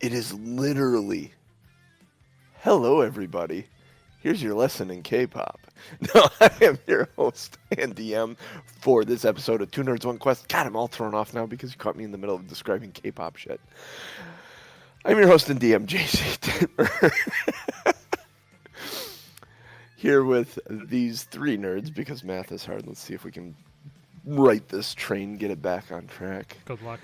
It is literally, hello everybody, here's your lesson in K-pop. No, I am your host and DM for this episode of Two Nerds, One Quest. God, I'm all thrown off now because you caught me in the middle of describing K-pop shit. I'm your host and DM, JC Timmer. Here with these three nerds, because math is hard. Let's see if we can right this train, get it back on track. Good luck.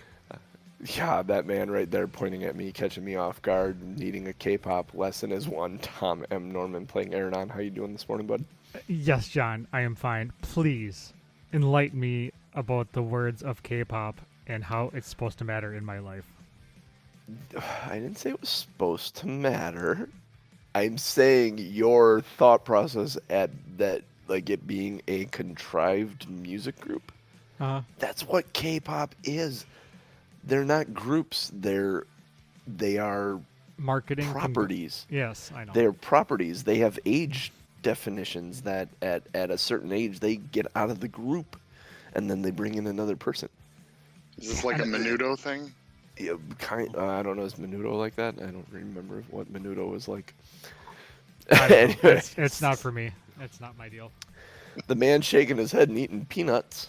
Yeah, that man right there pointing at me, catching me off guard, needing a K-pop lesson is one. Tom M. Norman playing Aaron. How you doing this morning, bud? Yes, John, I am fine. Please enlighten me about the words of K-pop and how it's supposed to matter in my life. I didn't say it was supposed to matter. I'm saying your thought process at that, like it being a contrived music group. That's what K-pop is. They're not groups. They are marketing properties. Yes, I know. They're properties. They have age definitions that at a certain age they get out of the group, and then they bring in another person. Is this like a Menudo thing? Yeah, I don't know. Is Menudo like that? I don't remember what Menudo was like. Anyway. It's not for me. It's not my deal. The man shaking his head and eating peanuts.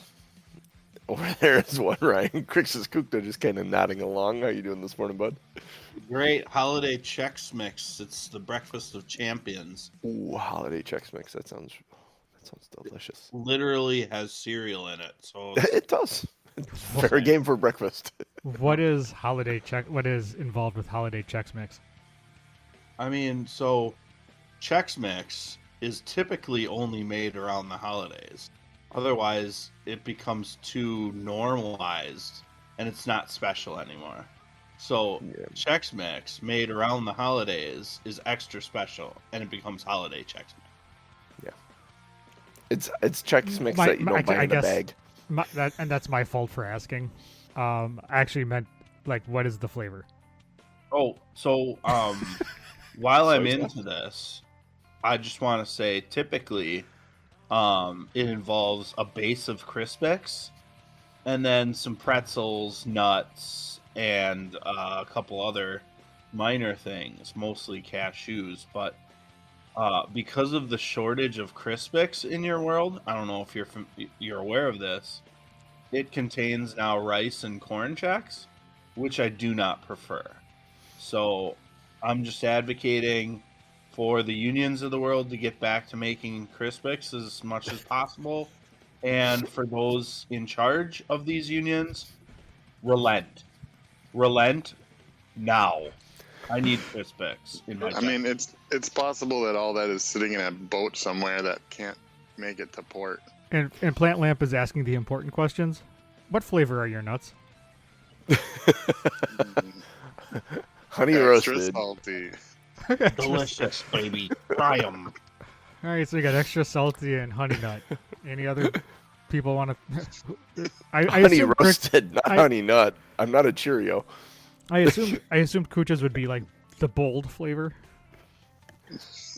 Over there is one, Ryan. Crixus Kukta just kind of nodding along. How you doing this morning, bud? Great holiday Chex Mix. It's the breakfast of champions. Ooh, holiday Chex Mix. That sounds delicious. Literally has cereal in it, so It does. Fair game for breakfast. What is What is involved with holiday Chex Mix? I mean, so Chex Mix is typically only made around the holidays. Otherwise, it becomes too normalized, and it's not special anymore. So, Chex Mix made around the holidays is extra special, and it becomes holiday Chex Mix. Yeah, it's Chex Mix that you don't buy in the bag. That's my fault for asking. I actually meant like, what is the flavor? Oh, so while I'm into this, I just want to say, typically, it involves a base of Crispix, and then some pretzels, nuts, and a couple other minor things, mostly cashews. But because of the shortage of Crispix in your world, I don't know if you're aware of this, it contains now rice and corn Chex, which I do not prefer. So I'm just advocating for the unions of the world to get back to making Crispix as much as possible. And for those in charge of these unions, relent. Relent now. I need Crispix in my I mean, it's possible that all that is sitting in a boat somewhere that can't make it to port. And Plant Lamp is asking the important questions. What flavor are your nuts? Honey Extra roasted. salty. Delicious, baby. Try them. All right, so you got extra salty and honey nut. Any other people want to? Honey roasted, not honey nut. I'm not a Cheerio. I assumed Kuchas would be like the bold flavor.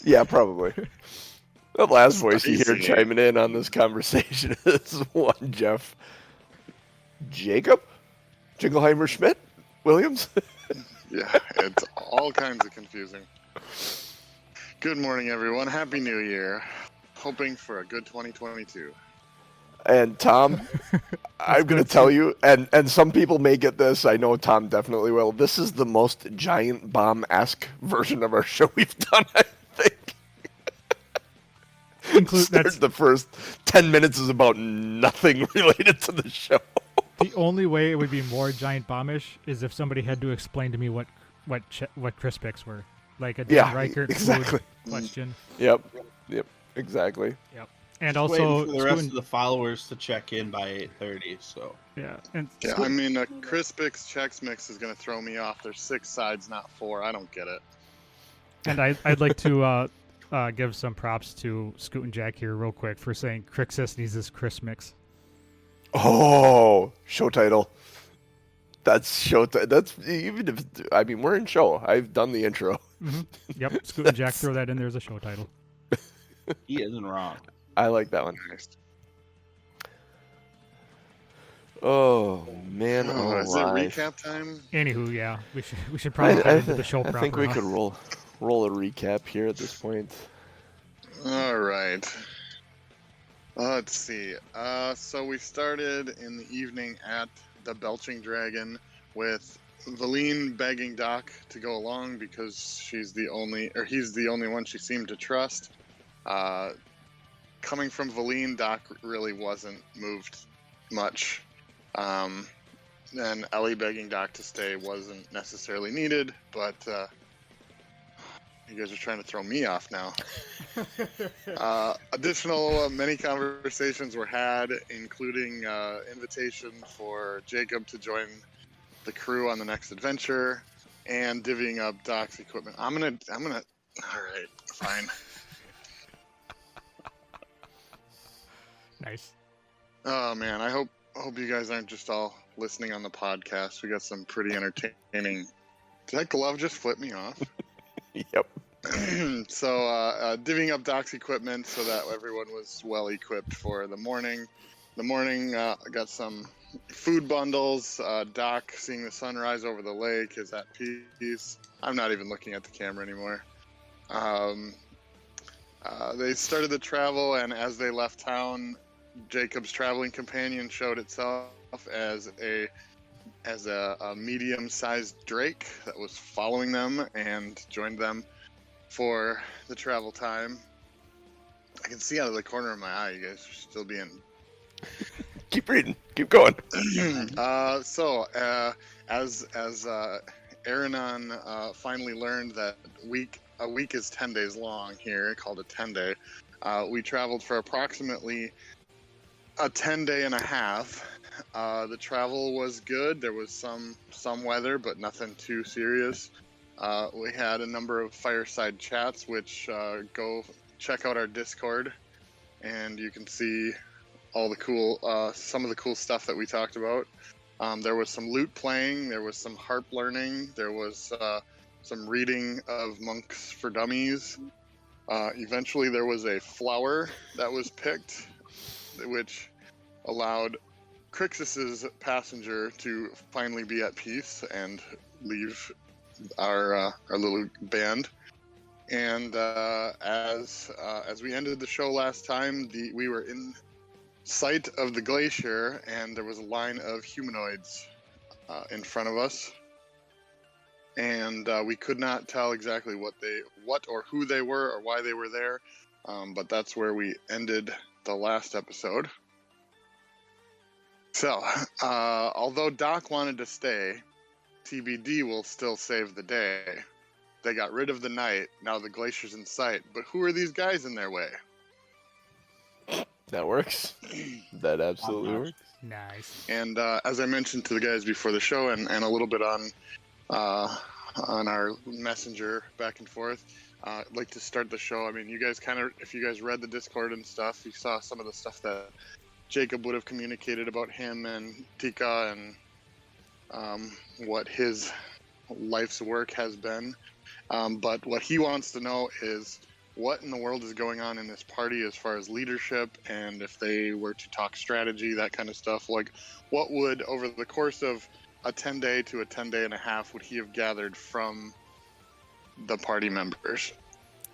Yeah, probably. The last voice you hear chiming in on this conversation is one Jacob? Jingleheimer Schmidt? Williams? Yeah, it's all kinds of confusing. Good morning, everyone. Happy New Year. Hoping for a good 2022. And Tom, I'm going to tell you, and some people may get this, I know Tom definitely will, this is the most giant bomb-esque version of our show we've done, I think. The first 10 minutes is about nothing related to the show. The only way it would be more giant bombish is if somebody had to explain to me what Crispix were, like a Dan Reichert exactly. food question. Yep, exactly. Yep, and Just also waiting for the rest of the followers to check in by 8:30. So I mean, a Crispix Chex Mix is going to throw me off. There's 6 sides, not 4. I don't get it. And I'd like to give some props to Scoot and Jack here real quick for saying Crixus needs this Crisp Mix. Oh, show title. That's show. That's even if we're in show. I've done the intro. Mm-hmm. Yep, Scoot and Jack throw that in there as a show title. He isn't wrong. I like that one. Oh man, Oh, is it alive! recap time? Anywho, yeah, we should probably get into the show I proper. think we huh? could roll a recap here at this point. All right. Let's see. So we started in the evening at the Belching Dragon with Valine begging Doc to go along because he's the only one she seemed to trust. Coming from Valine, Doc really wasn't moved much. And Ellie begging Doc to stay wasn't necessarily needed, but you guys are trying to throw me off now. Additional many conversations were had, including invitation for Jacob to join the crew on the next adventure, and divvying up Doc's equipment. I'm gonna. All right, fine. Nice. Oh man, I hope you guys aren't just all listening on the podcast. We got some pretty entertaining. Did that glove just flip me off? Yep. So divvying up Doc's equipment so that everyone was well equipped for the morning. I got some food bundles. Doc seeing the sunrise over the lake is at peace. I'm not even looking at the camera anymore. They started the travel, and as they left town, Jacob's traveling companion showed itself as a medium-sized drake that was following them and joined them for the travel time. I can see out of the corner of my eye, you guys are still being. Keep reading. Keep going. As Aranon finally learned that a week is 10 days long here, called a 10-day, we traveled for approximately a 10-day and a half. The travel was good. There was some weather, but nothing too serious. We had a number of fireside chats, which go check out our Discord, and you can see all the cool, some of the cool stuff that we talked about. There was some lute playing, there was some harp learning, there was some reading of Monks for Dummies. Eventually there was a flower that was picked, which allowed Crixus's passenger to finally be at peace and leave our little band. And as we ended the show last time, we were in sight of the glacier, and there was a line of humanoids in front of us, and we could not tell exactly what or who they were or why they were there, but that's where we ended the last episode. So, although Doc wanted to stay, TBD will still save the day. They got rid of the night, now the glacier's in sight, but who are these guys in their way? That works. That absolutely works. Nice. And as I mentioned to the guys before the show, and a little bit on our messenger back and forth, I'd like to start the show. I mean, you guys if you guys read the Discord and stuff, you saw some of the stuff that Jacob would have communicated about him and Tika and what his life's work has been. But what he wants to know is what in the world is going on in this party as far as leadership, and if they were to talk strategy, that kind of stuff. Like, what would, over the course of a 10-day to a 10-day and a half, would he have gathered from the party members?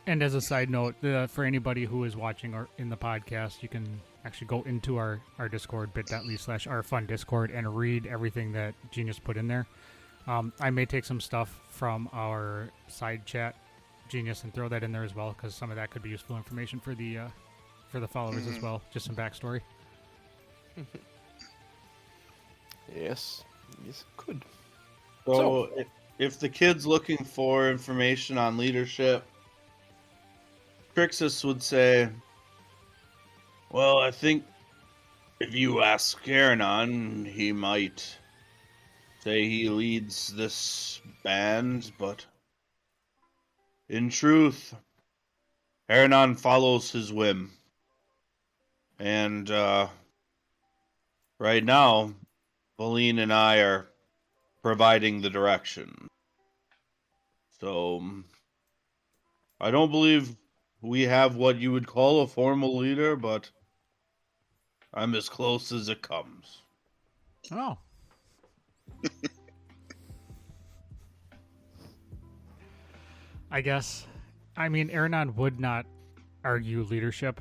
And as a side note, for anybody who is watching or in the podcast, you can actually go into our Discord, bit.ly/ourfundiscord, and read everything that Genius put in there. I may take some stuff from our side chat, Genius, and throw that in there as well, because some of that could be useful information for the followers as well. Just some backstory. Yes, it could. So, if the kid's looking for information on leadership, Crixus would say, well, I think if you ask Karanon, he might say he leads this band, but in truth, Karanon follows his whim. And right now, Valine and I are providing the direction. So, I don't believe we have what you would call a formal leader, but I'm as close as it comes. Oh. I guess. I mean, Aranon would not argue leadership.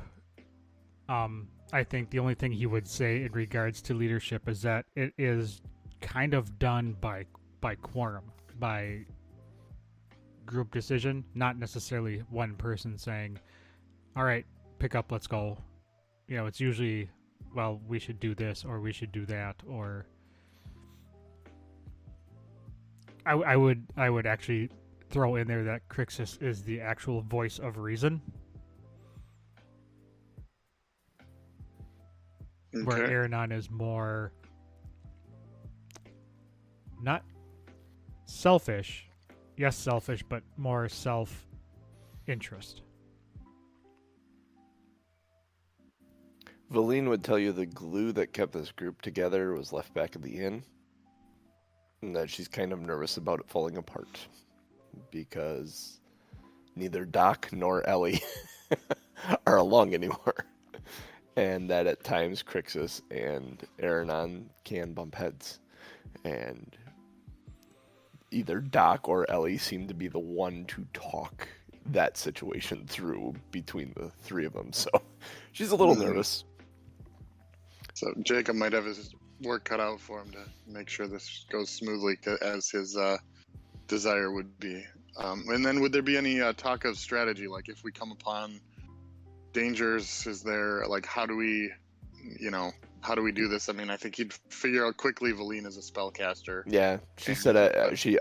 I think the only thing he would say in regards to leadership is that it is kind of done by quorum, by group decision, not necessarily one person saying, "All right, pick up, let's go." You know, it's usually, well, we should do this or we should do that, or I would actually throw in there that Crixus is the actual voice of reason, where Okay. Aranon is more not selfish, yes, selfish, but more self-interest. Valine would tell you the glue that kept this group together was left back at the inn, and that she's kind of nervous about it falling apart because neither Doc nor Ellie are along anymore, and that at times Crixus and Aranon can bump heads, and either Doc or Ellie seem to be the one to talk that situation through between the three of them, so she's a little nervous. So Jacob might have his work cut out for him to make sure this goes smoothly as his desire would be. And then would there be any talk of strategy? Like if we come upon dangers, is there like how do we do this? I mean, I think he'd figure out quickly Valine is a spellcaster. Yeah, she said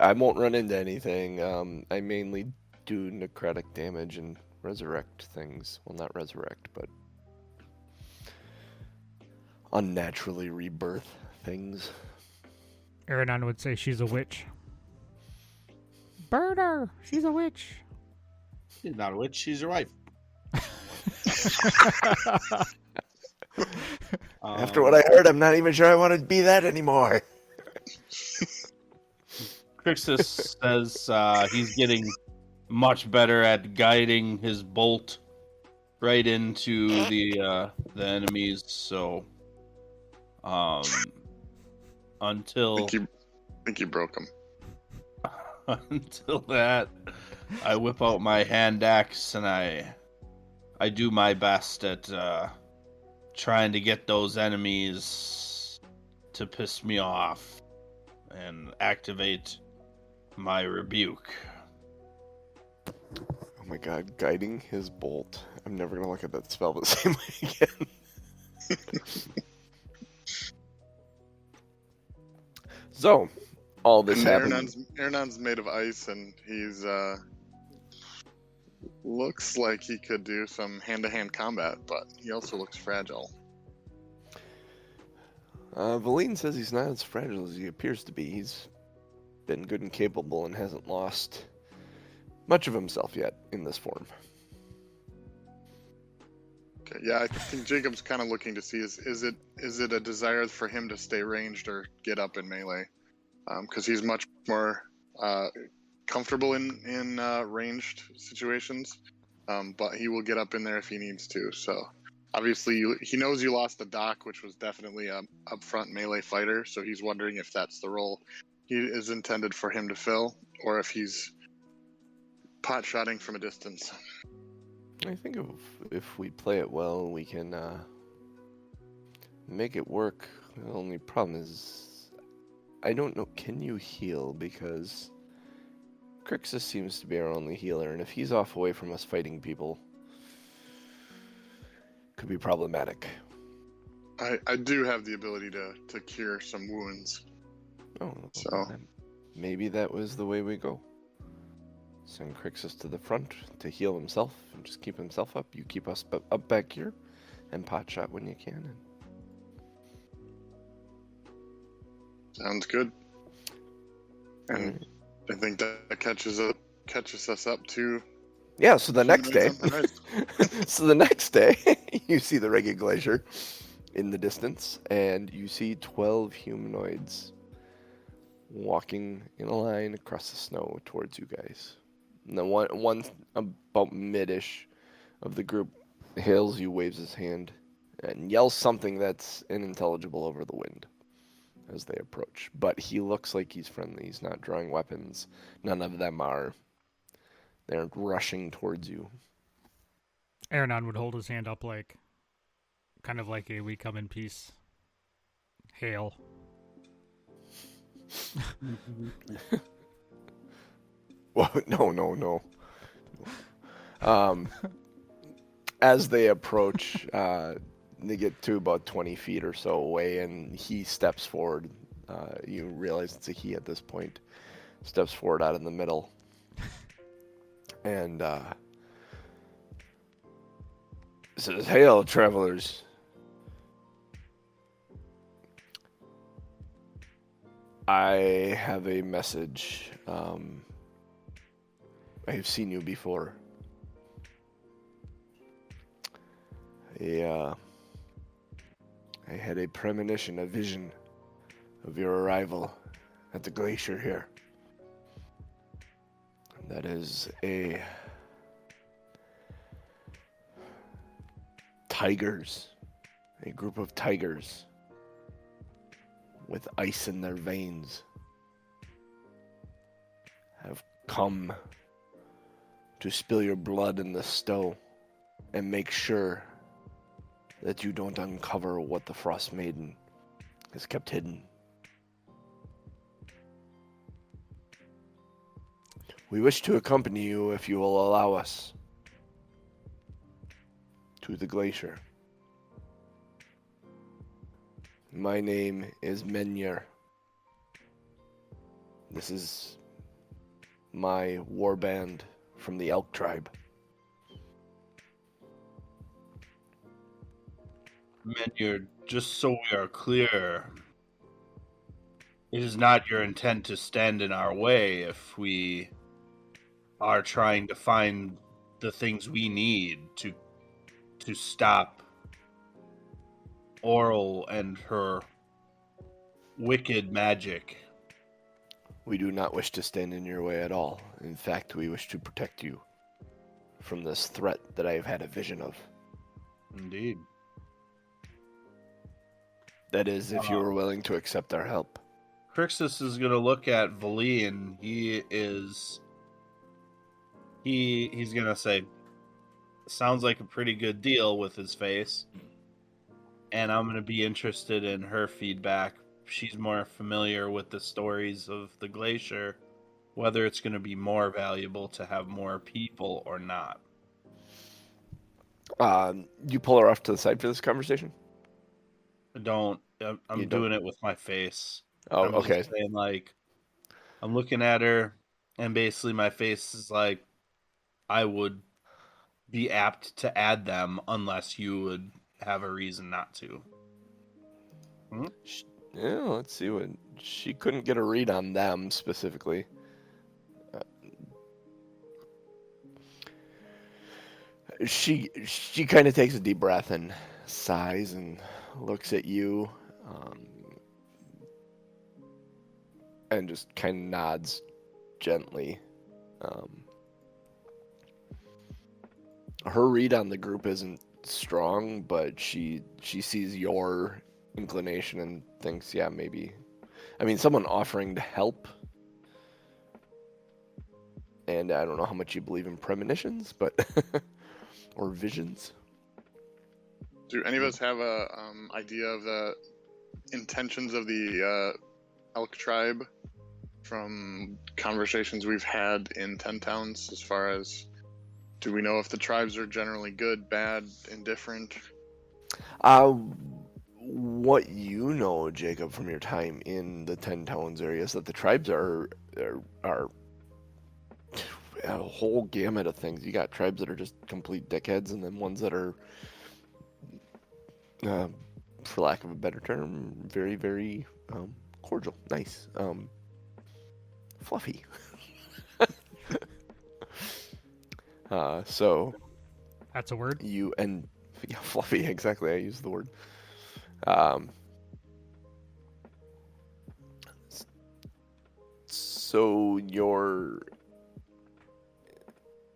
I won't run into anything. I mainly do necrotic damage and resurrect things. Well, not resurrect, but unnaturally rebirth things. Aranon would say she's a witch. Burn her! She's a witch. She's not a witch. She's your wife. After what I heard, I'm not even sure I want to be that anymore. Crixus says he's getting much better at guiding his bolt right into the enemies. So, until I think you broke him. until that, I whip out my hand axe and I do my best at trying to get those enemies to piss me off and activate my rebuke. Oh my god, guiding his bolt. I'm never gonna look at that spell the same way again. So, all this happened. Aaronon's made of ice, and he's looks like he could do some hand-to-hand combat, but he also looks fragile. Valine says he's not as fragile as he appears to be. He's been good and capable and hasn't lost much of himself yet in this form. Okay, yeah, I think Jacob's kind of looking to see is it a desire for him to stay ranged or get up in melee, because he's much more comfortable in ranged situations, but he will get up in there if he needs to. So obviously he knows you lost the Doc, which was definitely a upfront melee fighter, so he's wondering if that's the role he is intended for him to fill, or if he's pot-shotting from a distance. I think if we play it well, we can make it work. The only problem is, I don't know, can you heal? Because Crixus seems to be our only healer, and if he's off away from us fighting people, could be problematic. I do have the ability to cure some wounds. Oh, So maybe that was the way we go. Send Crixus to the front to heal himself and just keep himself up. You keep us up back here and pot shot when you can. sounds good. And I think that catches us up to. Yeah, so the next day, Nice. so the next day, you see the Reggae Glacier in the distance, and you see 12 humanoids walking in a line across the snow towards you guys. And then one about mid-ish of the group hails you, waves his hand, and yells something that's unintelligible over the wind. as they approach. But he looks like he's friendly. He's not drawing weapons. None of them are. They're rushing towards you. Aranon would hold his hand up like, kind of like a "we come in peace" hail. Well, no. As they approach, they get to about 20 feet or so away, and he steps forward. You realize it's a he at this point. Steps forward out in the middle. And says, "Hail, travelers. I have a message. I have seen you before. I had a premonition, a vision of your arrival at the glacier here. That is a group of tigers with ice in their veins have come to spill your blood in the stow and make sure that you don't uncover what the Frost Maiden has kept hidden. We wish to accompany you, if you will allow us, to the glacier. My name is Menyer. This is my warband from the Elk Tribe. Menyer, just so we are clear, it is not your intent to stand in our way if we are trying to find the things we need to stop Oral and her wicked magic. We do not wish to stand in your way at all. In fact, we wish to protect you from this threat that I have had a vision of. Indeed. That is, if you are willing to accept our help. Crixus is going to look at Vali, and he's going to say, sounds like a pretty good deal with his face. And I'm going to be interested in her feedback. She's more familiar with the stories of the glacier, whether it's going to be more valuable to have more people or not. You pull her off to the side for this conversation? I'm doing it with my face. Oh, I'm okay. just saying, like, I'm looking at her, and basically my face is like, I would be apt to add them unless you would have a reason not to. Yeah, let's see what... She couldn't get a read on them specifically. She kind of takes a deep breath and sighs and looks at you, and just kind of nods gently. Her read on the group isn't strong, but she sees your inclination and thinks, yeah, maybe. I mean, someone offering to help. And I don't know how much you believe in premonitions, but or visions. Do any of us have a idea of the intentions of the Elk Tribe from conversations we've had in 10 Towns? As far as, do we know if the tribes are generally good, bad, indifferent? What you know, Jacob, from your time in the 10 Towns area is that the tribes are a whole gamut of things. You got tribes that are just complete dickheads, and then ones that are, for lack of a better term, very, very cordial, nice, fluffy. So that's a word. Yeah, fluffy, exactly. I use the word. So your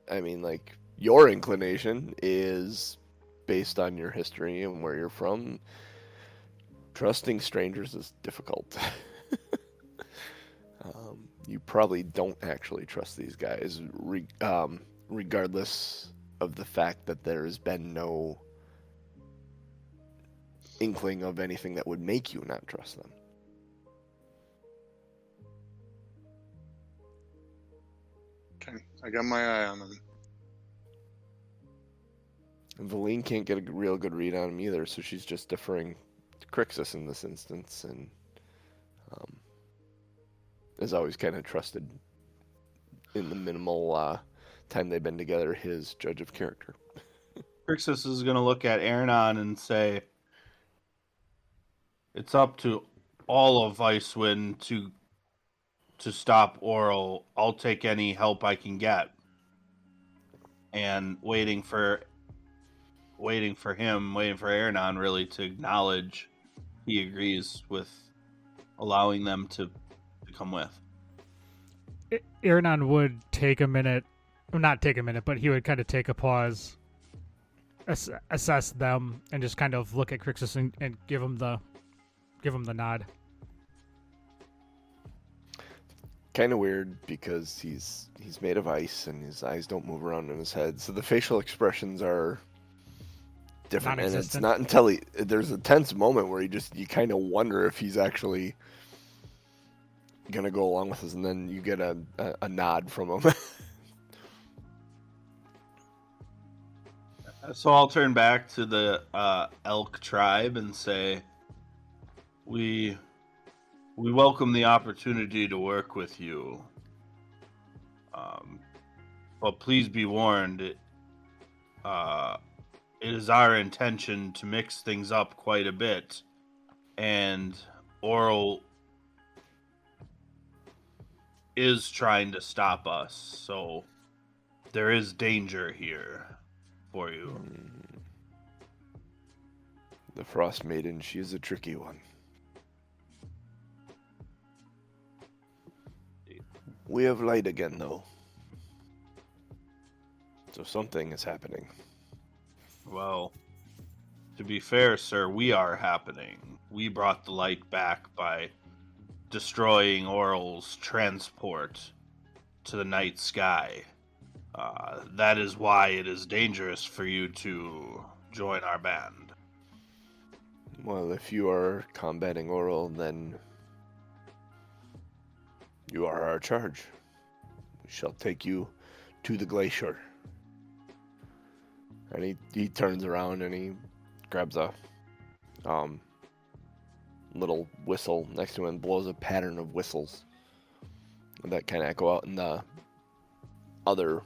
inclination is based on your history and where you're from. Trusting strangers is difficult. You probably don't actually trust these guys, regardless of the fact that there has been no inkling of anything that would make you not trust them. Okay, I got my eye on them. And Valine can't get a real good read on him either, so she's just deferring to Crixus in this instance, and is always kind of trusted in the minimal time they've been together, his judge of character. Crixus is going to look at Ernan and say, it's up to all of Icewind to stop Oral. I'll take any help I can get. And waiting for Ernan really to acknowledge he agrees with allowing them to come with. Ernan would take a minute, well, not take a minute, but he would kind of take a pause, assess them, and just kind of look at Crixus and give him the nod. Kind of weird because he's made of ice and his eyes don't move around in his head, so the facial expressions are different, and it's not until there's a tense moment where you kind of wonder if he's actually gonna go along with us, and then you get a nod from him. So I'll turn back to the Elk Tribe and say, we welcome the opportunity to work with you, but please be warned, it is our intention to mix things up quite a bit, and Oral is trying to stop us, so there is danger here for you. The Frost Maiden, she is a tricky one. We have light again, though. So something is happening. Well, to be fair, sir, we are happening. We brought the light back by destroying Oral's transport to the night sky. That is why it is dangerous for you to join our band. Well, if you are combating Oral, then you are our charge. We shall take you to the glacier. And he turns around and he grabs a little whistle next to him and blows a pattern of whistles that kind of echo out, and the others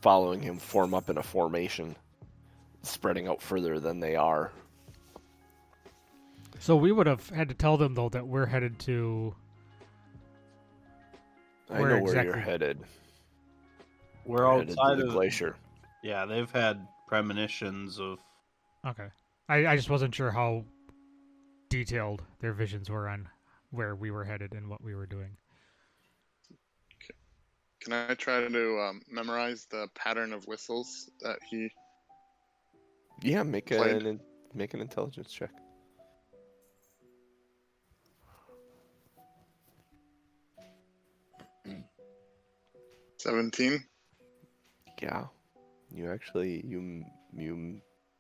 following him form up in a formation, spreading out further than they are. So we would have had to tell them, though, that we're headed to... I know where you're headed. We're outside of the of glacier. Yeah, they've had premonitions of... Okay. I just wasn't sure how detailed their visions were on where we were headed and what we were doing. Can I try to memorize the pattern of whistles that he... Yeah, make an intelligence check. $17. Yeah, you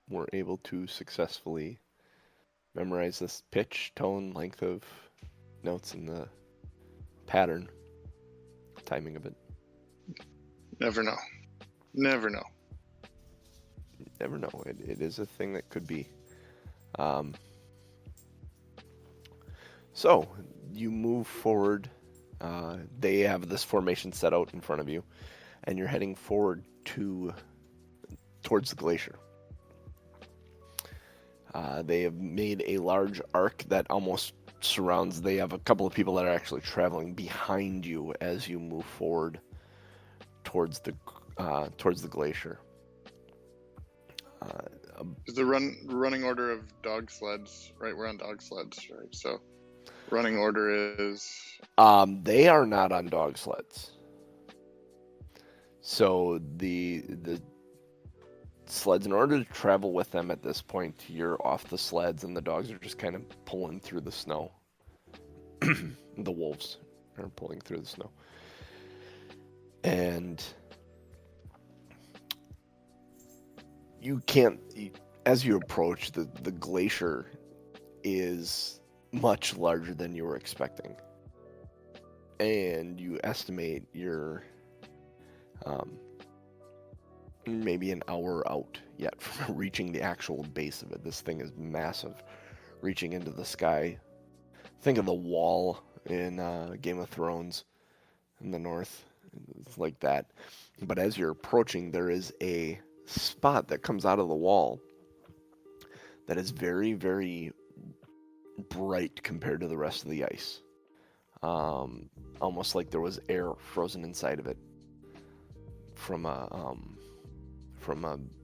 were able to successfully memorize this pitch, tone, length of notes, and the pattern, timing of it. Never know. Never know. Never know. It is a thing that could be. So you move forward. They have this formation set out in front of you, and you're heading forward towards the glacier. They have made a large arc that almost surrounds. They have a couple of people that are actually traveling behind you as you move forward towards the glacier. Is the running order of dog sleds, right? We're on dog sleds, right? So running order is... They are not on dog sleds. So the sleds. In order to travel with them at this point, you're off the sleds, and the dogs are just kind of pulling through the snow. The wolves are pulling through the snow. And you can't, as you approach, the glacier is much larger than you were expecting. And you estimate you're maybe an hour out yet from reaching the actual base of it. This thing is massive, reaching into the sky. Think of the wall in Game of Thrones in the north. It's like that. But as you're approaching, there is a spot that comes out of the wall that is very, very bright compared to the rest of the ice. Almost like there was air frozen inside of it from a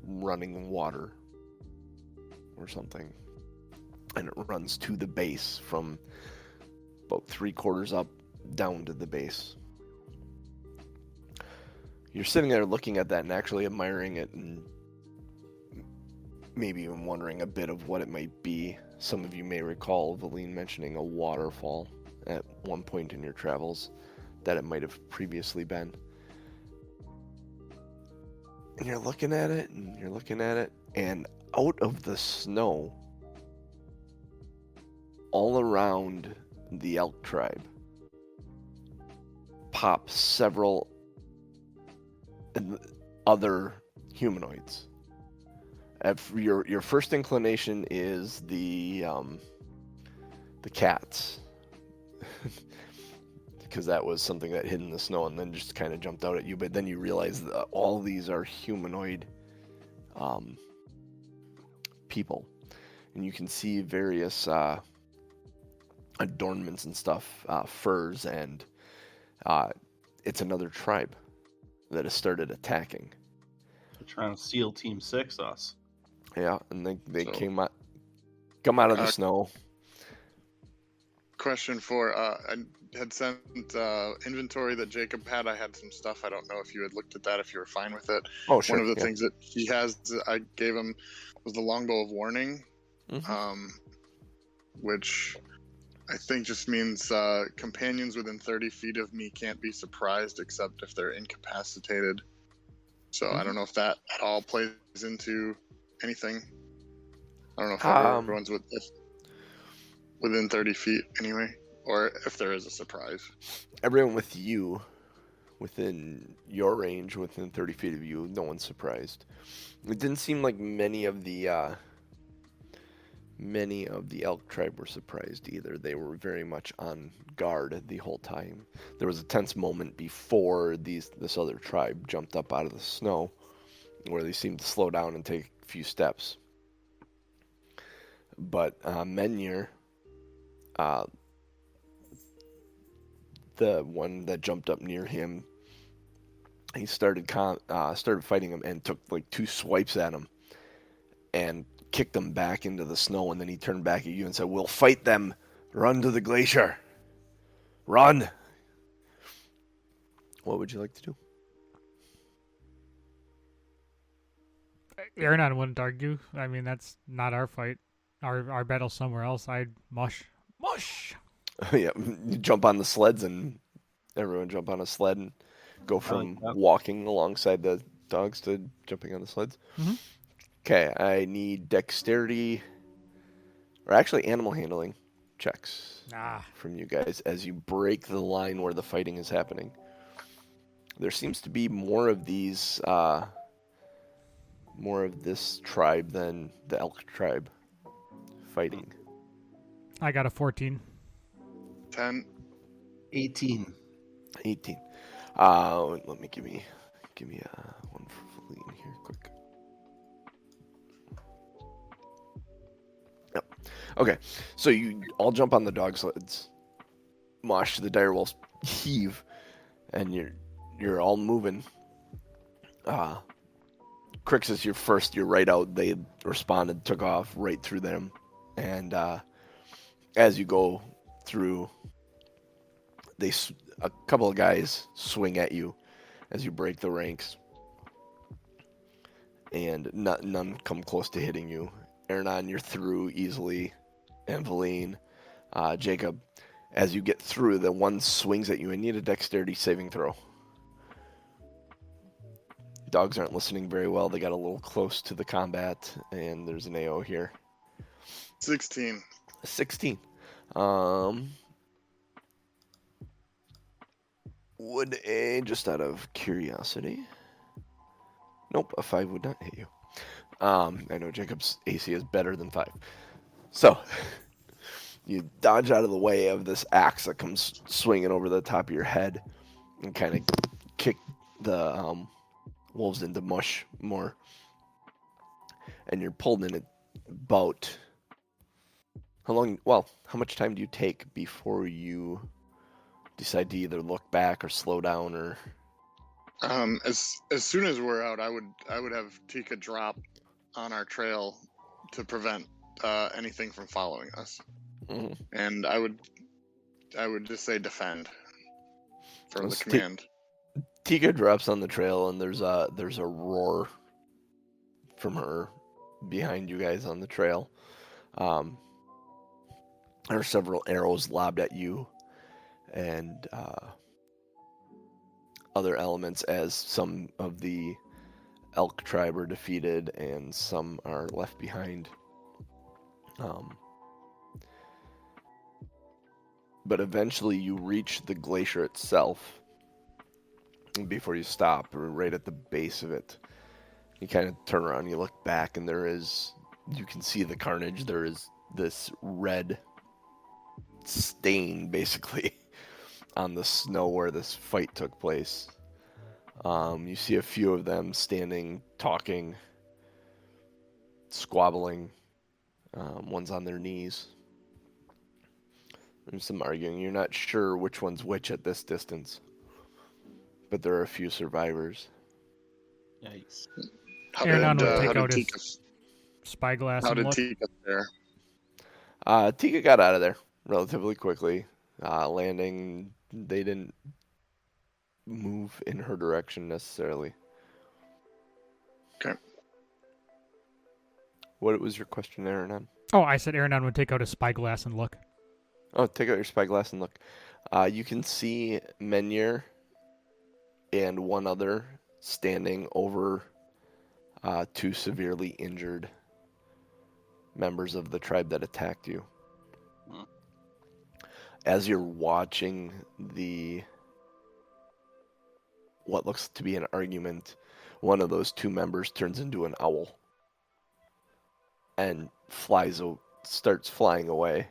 running water or something, and it runs to the base from about 3/4 up down to the base. You're sitting there looking at that and actually admiring it, and maybe even wondering a bit of what it might be. Some of you may recall Valine mentioning a waterfall at one point in your travels that it might have previously been. And you're looking at it, and you're looking at it, and out of the snow, all around the Elk Tribe, pop several other humanoids. Your first inclination is the cats, because that was something that hid in the snow and then just kind of jumped out at you. But then you realize that all these are humanoid people, and you can see various adornments and stuff, furs, and it's another tribe that has started attacking. They're trying to seal Team 6 us. Yeah, and they come out of the snow. Question for I had sent inventory that Jacob had. I had some stuff. I don't know if you had looked at that, if you were fine with it. Oh, sure. One of the things that he has, I gave him, was the longbow of warning, which I think just means companions within 30 feet of me can't be surprised except if they're incapacitated. So I don't know if that at all plays into anything. I don't know if everyone's within 30 feet anyway, or if there is a surprise. Everyone with you, within your range, within 30 feet of you, no one's surprised. It didn't seem like many of the Elk Tribe were surprised either. They were very much on guard the whole time. There was a tense moment before this other tribe jumped up out of the snow, where they seemed to slow down and take a few steps. But Menhir, the one that jumped up near him, he started fighting him and took like 2 swipes at him and kicked them back into the snow, and then he turned back at you and said, "We'll fight them. Run to the glacier. Run." What would you like to do? Aranon wouldn't argue. I mean, that's not our fight. Our battle's somewhere else. I'd mush. Yeah, you jump on the sleds, and everyone jump on a sled and go from walking alongside the dogs to jumping on the sleds. Mm-hmm. Okay, I need dexterity, or actually animal handling checks from you guys as you break the line where the fighting is happening. There seems to be more of these, more of this tribe than the Elk Tribe fighting. I got a 14. 10. 18. 18. Let me give me one for Valine here, quick. Yep. Okay, so you all jump on the dog sleds. Mosh, the direwolves heave, and you're all moving. Crixus, you're first. You're right out. They responded, took off right through them, and as you go through, a couple of guys swing at you as you break the ranks, and none come close to hitting you. Ernan, you're through easily. And Valine, Jacob, as you get through, the one swings at you and need a dexterity saving throw. Dogs aren't listening very well. They got a little close to the combat, and there's an AO here. 16. 16. Would just out of curiosity. Nope, a 5 would not hit you. I know Jacob's AC is better than 5. So, you dodge out of the way of this axe that comes swinging over the top of your head and kind of kick the wolves into mush more. And you're pulled in about... how much time do you take before you decide to either look back or slow down or... As soon as we're out, I would have Tika drop on our trail to prevent anything from following us, and I would just say defend for the command. Tika drops on the trail, and there's a roar from her behind you guys on the trail. There are several arrows lobbed at you, and other elements as some of the Elk Tribe are defeated and some are left behind. But eventually you reach the glacier itself. And before you stop, or right at the base of it, you kind of turn around, you look back, and you can see the carnage. There is this red stain, basically, on the snow where this fight took place. You see a few of them standing, talking, squabbling. One's on their knees. There's some arguing. You're not sure which one's which at this distance, but there are a few survivors. Yikes. Aaron would take out his spyglass How and did look. Tika there? Tika got out of there relatively quickly. Landing, they didn't move in her direction necessarily. Okay. What was your question, Aaron? Oh, I said Aaron would take out his spyglass and look. Oh, take out your spyglass and look. You can see Menyer and one other standing over two severely injured members of the tribe that attacked you. As you're watching what looks to be an argument, one of those two members turns into an owl and starts flying away.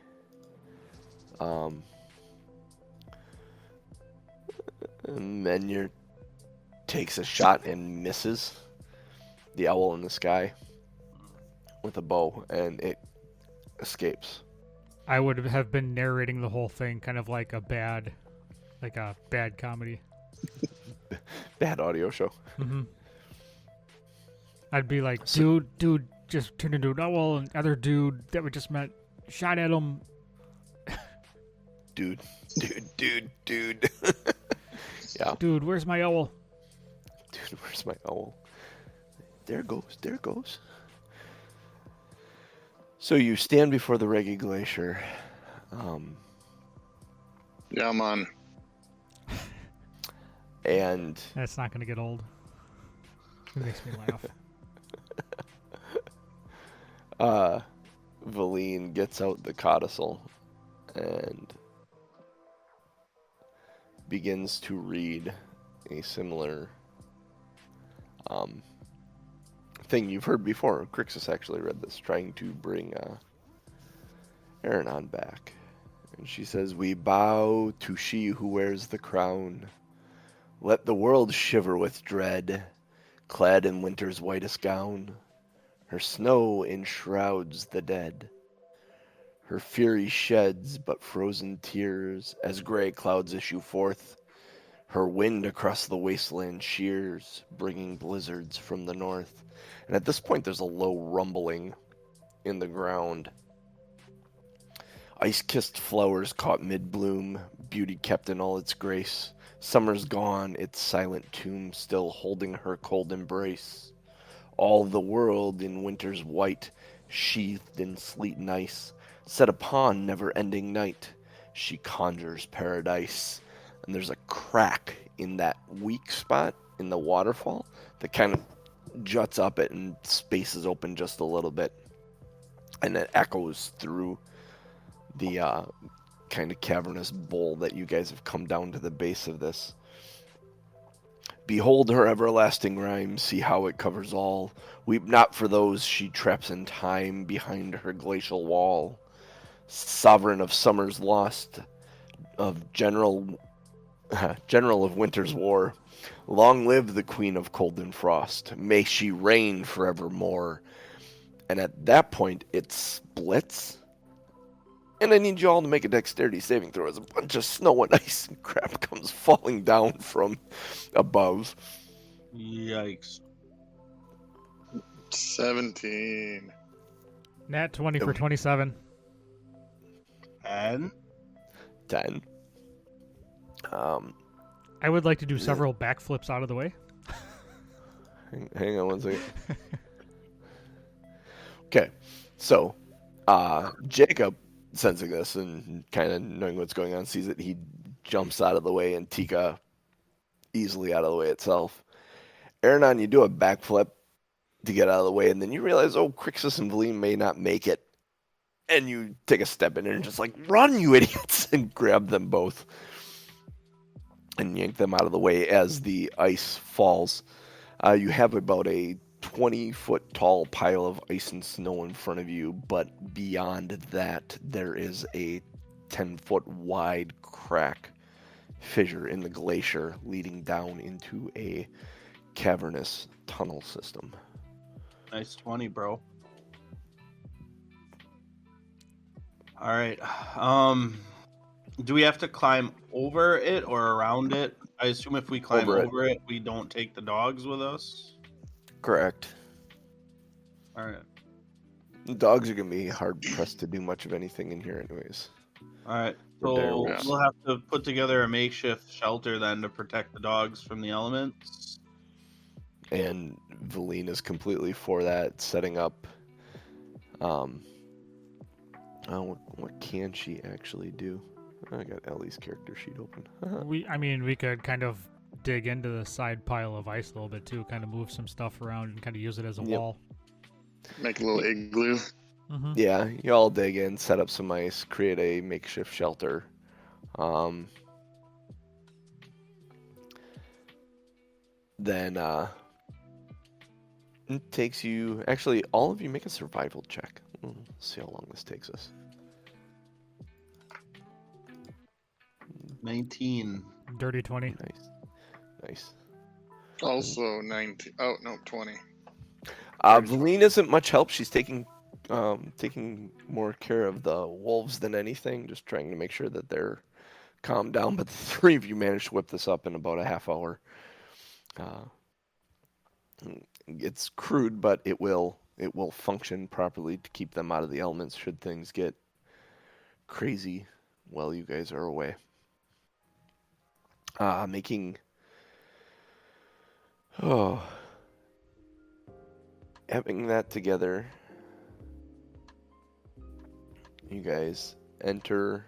And Menyer takes a shot and misses the owl in the sky with a bow, and it escapes. I would have been narrating the whole thing, kind of like a bad comedy. Bad audio show. Mm-hmm. I'd be like, dude just turned into an owl, and other dude that we just met shot at him. Dude. Yeah. Dude, where's my owl? Dude, where's my owl? There it goes. So you stand before the Reggie Glacier. Yeah, I'm on. And That's not going to get old. It makes me laugh. Valine gets out the codicil and begins to read a similar thing you've heard before. Crixus actually read this, trying to bring Aranon back. And she says, "We bow to she who wears the crown. Let the world shiver with dread, clad in winter's whitest gown. Her snow enshrouds the dead. Her fury sheds but frozen tears as gray clouds issue forth. Her wind across the wasteland shears, bringing blizzards from the north." And at this point, there's a low rumbling in the ground. Ice-kissed flowers caught mid-bloom, beauty kept in all its grace. Summer's gone, its silent tomb still holding her cold embrace. All the world in winter's white, sheathed in sleet and ice, set upon never-ending night, she conjures paradise. And there's a crack in that weak spot in the waterfall that kind of juts up it and spaces open just a little bit. And it echoes through the kind of cavernous bowl that you guys have come down to the base of this. Behold her everlasting rhyme, see how it covers all. Weep not for those she traps in time behind her glacial wall. Sovereign of summer's lost, of general of winter's war. Long live the queen of cold and frost. May she reign forevermore. And at that point, it splits. And I need you all to make a dexterity saving throw as a bunch of snow and ice and crap comes falling down from above. Yikes. 17. Nat 20 for 27. And 10. I would like to do several backflips out of the way. Hang on one second. Okay, so Jacob, sensing this and kind of knowing what's going on, sees that he jumps out of the way, and Tika easily out of the way itself. Aranon, you do a backflip to get out of the way, and then you realize, oh, Crixus and Valine may not make it. And you take a step in and just like, run, you idiots, and grab them both and yank them out of the way as the ice falls. You have about a 20-foot tall pile of ice and snow in front of you, but beyond that, there is a 10-foot wide crack fissure in the glacier leading down into a cavernous tunnel system. nice 20, bro. All right. Do we have to climb over it or around it? I assume if we climb over it, we don't take the dogs with us. Correct. All right. The dogs are going to be hard pressed to do much of anything in here anyways. All right. Or bear So wolves. we'll have to put together a makeshift shelter then to protect the dogs from the elements. And Valine is completely for that, setting up. What can she actually do? I got Ellie's character sheet open. We could kind of dig into the side pile of ice a little bit too, kind of move some stuff around and kind of use it as a wall. Make a little igloo. Mm-hmm. Yeah, you all dig in, set up some ice, create a makeshift shelter. Then it takes you. Actually, all of you make a survival check. Let's see how long this takes us. 19. Dirty 20. Nice. Also 19. Oh, no, 20. Valine isn't much help. She's taking more care of the wolves than anything, just trying to make sure that they're calmed down. But the three of you managed to whip this up in about a half hour. It's crude, but it will function properly to keep them out of the elements should things get crazy while you guys are away. Having that together, you guys enter.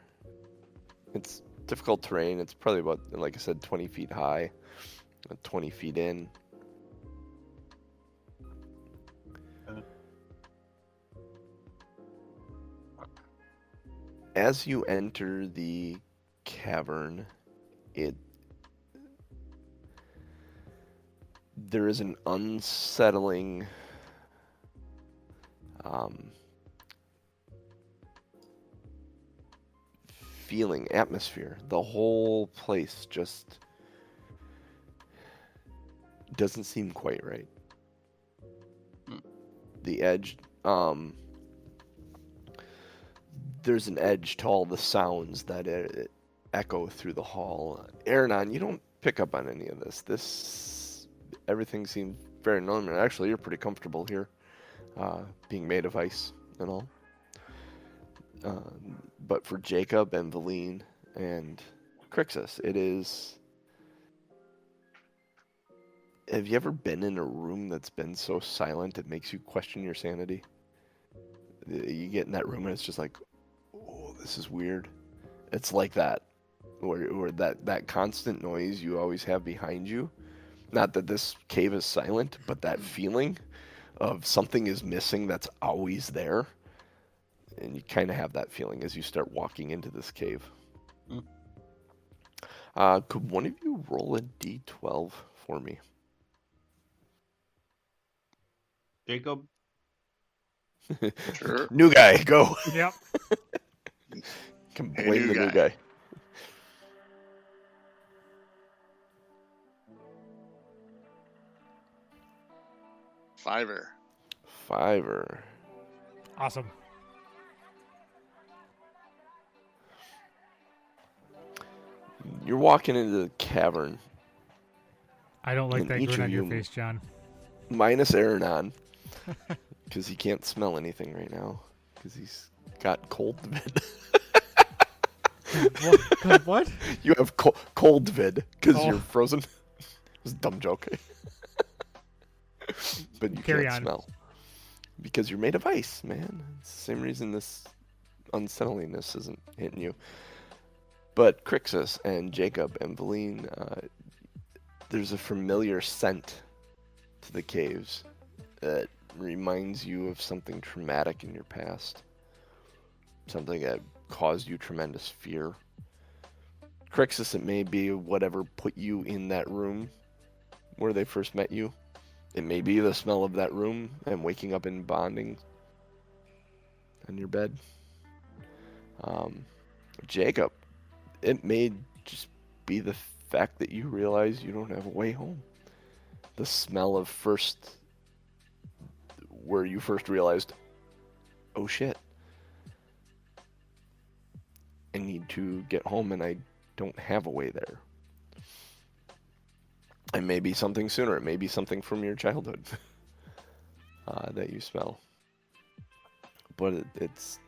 It's difficult terrain. It's probably about, like I said, 20 feet high, 20 feet in. As you enter the cavern, there is an unsettling feeling, atmosphere. The whole place just doesn't seem quite right. The edge, there's an edge to all the sounds that echo through the hall. Aranon, you don't pick up on any of this. Everything seems very normal. Actually, you're pretty comfortable here, being made of ice and all. But for Jacob and Valine and Crixus, it is have you ever been in a room that's been so silent it makes you question your sanity? You get in that room and it's just like, oh, this is weird. It's like that, or that constant noise you always have behind you. Not that this cave is silent, but that feeling of something is missing that's always there. And you kind of have that feeling as you start walking into this cave. Could one of you roll a d12 for me? Jacob? Sure. New guy, go. Yep. Can Hey, blame new the new guy. guy. Fiver. Fiver. Awesome. You're walking into the cavern, I don't like And that each grin of on your you- face, John. minus Aaron on, because he can't smell anything right now, because he's got cold vid. What? You have cold vid, because Oh. you're frozen. It was a dumb joke. But you Carry can't on. smell. Because you're made of ice, man. It's the same reason this unsettlingness isn't hitting you. But Crixus and Jacob and Valine, there's a familiar scent to the caves that reminds you of something traumatic in your past. Something that caused you tremendous fear. Crixus, it may be whatever put you in that room where they first met you. It may be the smell of that room and waking up in bonding on your bed. Jacob, it may just be the fact that you realize you don't have a way home. The smell of where you first realized, oh shit, I need to get home and I don't have a way there. It may be something sooner. It may be something from your childhood that you smell. But it's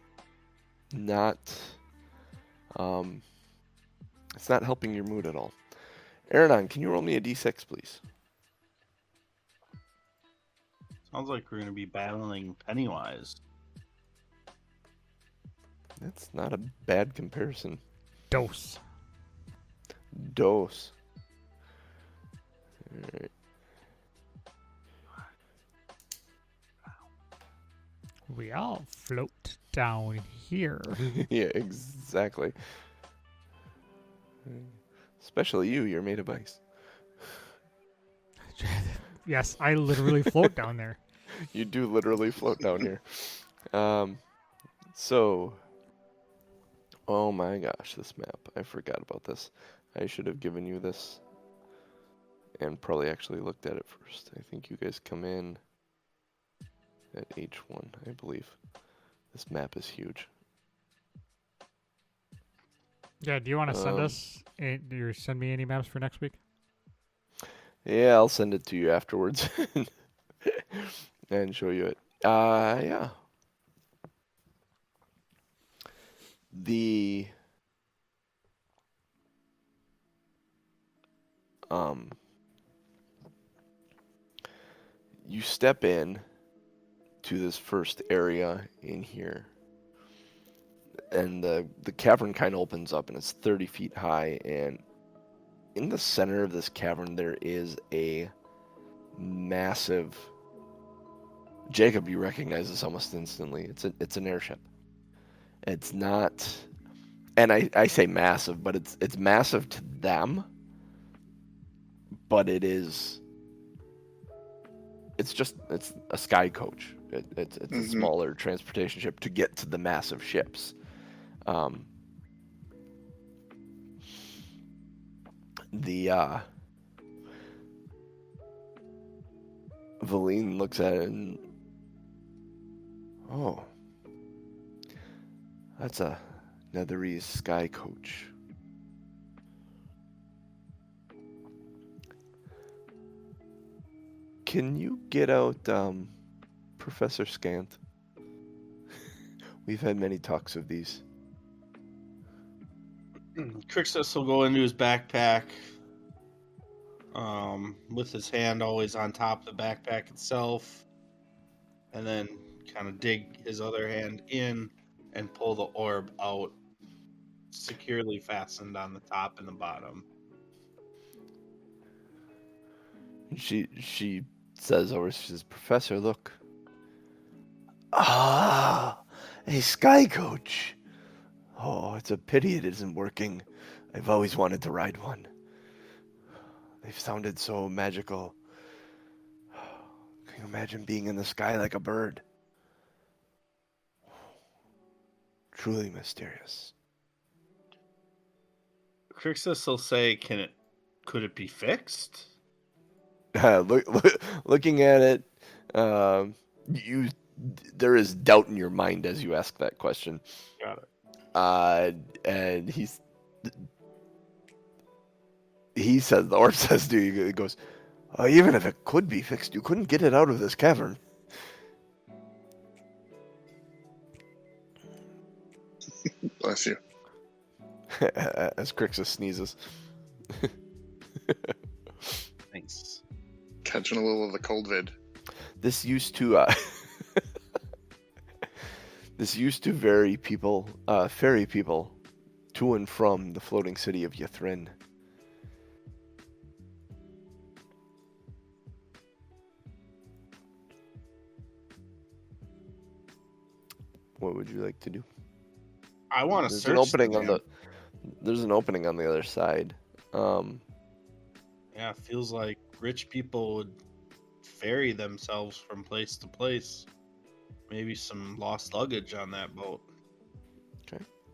not helping your mood at all. Aranon, can you roll me a d6, please? Sounds like we're going to be battling Pennywise. That's not a bad comparison. Dose. Dose. Alright. We all float down here. Yeah, exactly. Especially you're made of ice. Yes, I literally float down there. You do literally float down here. So, oh my gosh, this map. I forgot about this. I should have given you this and probably actually looked at it first. I think you guys come in at H1, I believe. This map is huge. Yeah, do you want to send me any maps for next week? Yeah, I'll send it to you afterwards and show you it. Yeah. You step in to this first area in here, and the cavern kind of opens up, and it's 30 feet high, and in the center of this cavern there is a massive... Jacob, you recognize this almost instantly. It's an airship. It's not... And I say massive, but it's massive to them, but it's a sky coach. It's a smaller transportation ship to get to the massive ships. Valine looks at it and, oh, that's a Netherese sky coach. Can you get out Professor Scant? We've had many talks of these. Crixus will go into his backpack, with his hand always on top of the backpack itself, and then kind of dig his other hand in and pull the orb out, securely fastened on the top and the bottom. She says over, she says, Professor, look. Ah, a sky coach. Oh, it's a pity it isn't working. I've always wanted to ride one. They've sounded so magical. Can you imagine being in the sky like a bird? Truly mysterious. Crixus will say, could it be fixed? Looking at it, there is doubt in your mind as you ask that question. Got it. And he says, the orb says to you, he goes, even if it could be fixed, you couldn't get it out of this cavern. Bless you. As Crixus sneezes. Thanks. Catching a little of the cold vid. This used to ferry people to and from the floating city of Ythrin. What would you like to do? I want to There's search. an opening the on damn- there's an opening on the other side. Yeah, it feels like rich people would ferry themselves from place to place. Maybe some lost luggage on that boat.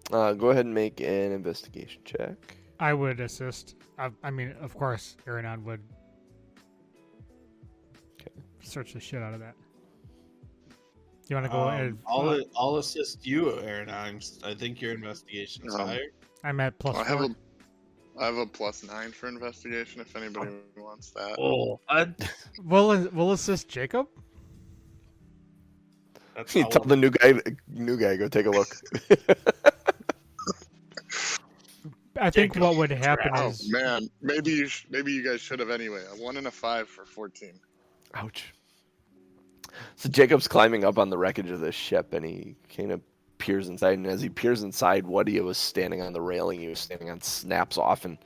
Go ahead and make an investigation check. I would assist. I mean, of course, Aranon would search the shit out of that. You want to go ahead? I'll assist you, Aaron. I think your investigation is higher. I'm at plus I 4. have a +9 for investigation if anybody wants that. Oh, We'll assist Jacob. that's You tell the new guy, go take a look. I think what would happen Oh is man, maybe you guys should have anyway. A 1 and a 5 for 14. Ouch. So Jacob's climbing up on the wreckage of this ship, and he kind of peers inside. And as he peers inside, what he was standing on the railing he was standing on snaps off and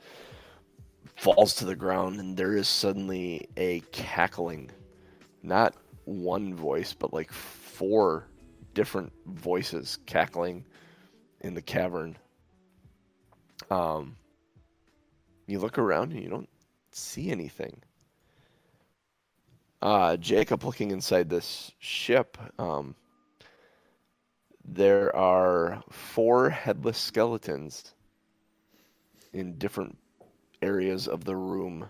falls to the ground. And there is suddenly a cackling, not one voice, but like 4 different voices cackling in the cavern. You look around and you don't see anything. Jacob, looking inside this ship, there are 4 headless skeletons in different areas of the room.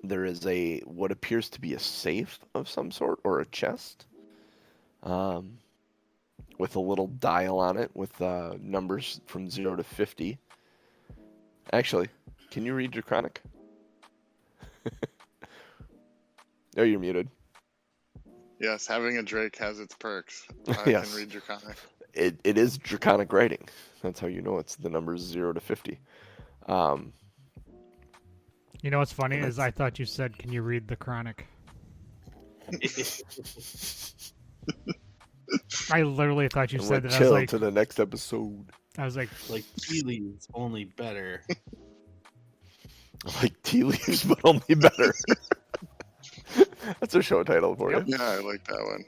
There is what appears to be a safe of some sort, or a chest, with a little dial on it with numbers from 0 to 50. Actually, can you read Draconic? Oh, you're muted. Yes, having a Drake has its perks. I Yes. can read Draconic. It is Draconic writing. That's how you know it's the numbers 0 to 50. You know what's funny is I thought you said, "Can you read the Chronic?" I literally thought you I'm said like, that. chill to the next episode. I was like, like tea leaves, only better. Like tea leaves, but only better. That's a show title for you. Yeah, I like that one.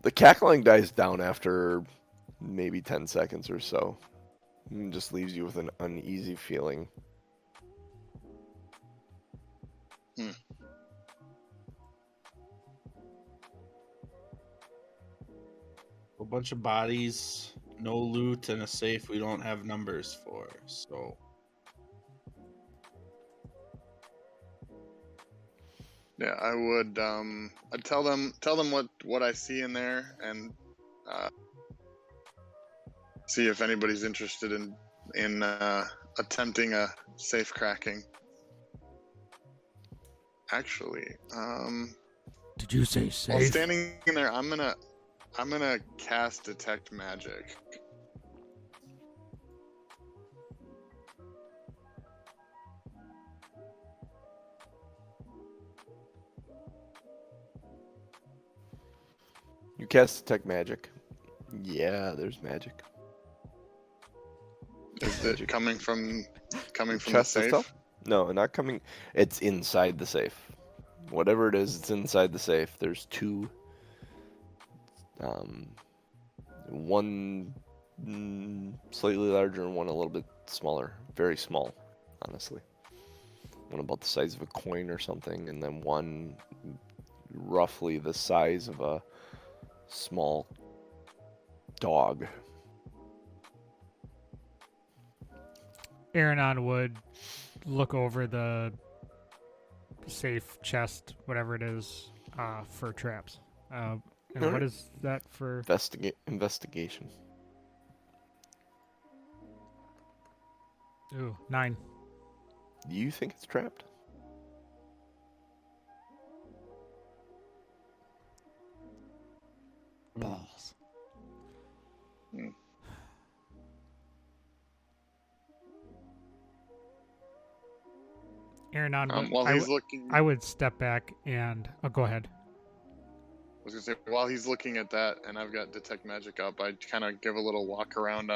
The cackling dies down after maybe 10 seconds or so. And just leaves you with an uneasy feeling. A bunch of bodies, no loot, and a safe we don't have numbers for. So Yeah, I would. I'd tell them what I see in there, and see if anybody's interested in attempting a safe cracking. Actually, "Did you say while safe?" standing in there, I'm gonna cast detect magic. cast detect magic. Yeah, there's magic. Is it coming from the Chest safe? itself? No, not coming. It's inside the safe. Whatever it is, it's inside the safe. There's two. One slightly larger and one a little bit smaller. Very small, honestly. One about the size of a coin or something, and then one roughly the size of a small dog. Aranon would look over the safe chest, whatever it is, for traps. And Alright. what is that for? Investigation. Ooh, 9. You think it's trapped? Balls. Aranon, While he's looking, I would step back and go ahead. I was gonna say, while he's looking at that, and I've got detect magic up, I'd kind of give a little walk around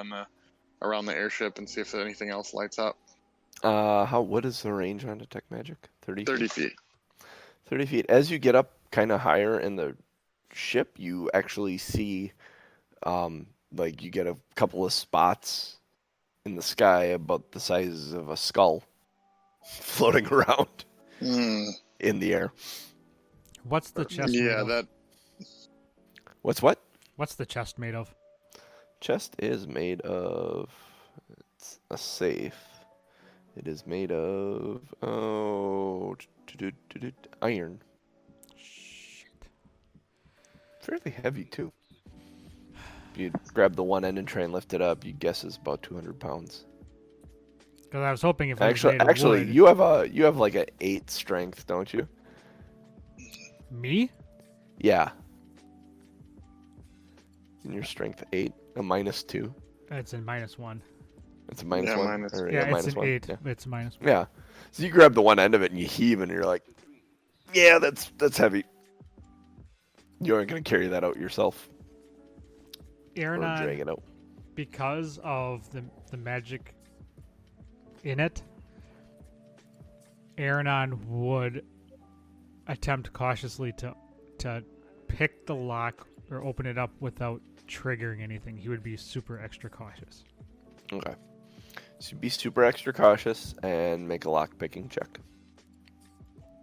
around the airship and see if anything else lights up. What is the range on detect magic? 30 30 feet? feet. 30 feet. As you get up kind of higher in the ship, you actually see, like you get a couple of spots in the sky about the size of a skull floating around in the air. What's the chest made Yeah, of? that. What's what? What's the chest made of? Chest is made of. It's a safe. It is made of iron. Shit. Fairly heavy too. If you grab the one end and try and lift it up, you guess it's about 200 pounds. Because I was hoping if it was Actually, made of actually, wood. you have like an 8 strength, don't you? Me? Yeah. And your strength 8, a -2. It's in -1. It's a -1. minus- Or, Yeah, it's an -1. 8. Yeah. It's a -1. Yeah. So you grab the one end of it and you heave, and you're like, "Yeah, that's heavy." You aren't gonna carry that out yourself or drag Aranon, it out. because of the magic in it, Aranon would attempt cautiously to pick the lock or open it up without triggering anything. He would be super extra cautious. Okay. So be super extra cautious and make a lock picking check.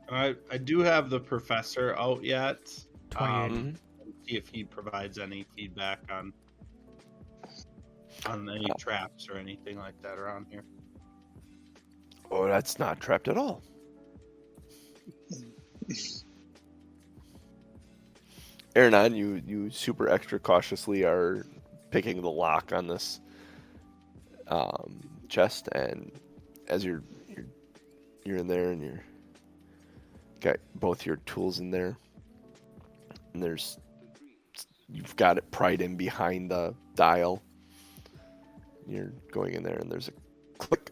I do have the professor out yet. 28. See if he provides any feedback on any traps or anything like that around here. Oh, that's not trapped at all. Aaron, you super extra cautiously are picking the lock on this chest, and as you're in there and you're got both your tools in there, and you've got it pried in behind the dial. You're going in there and there's a click,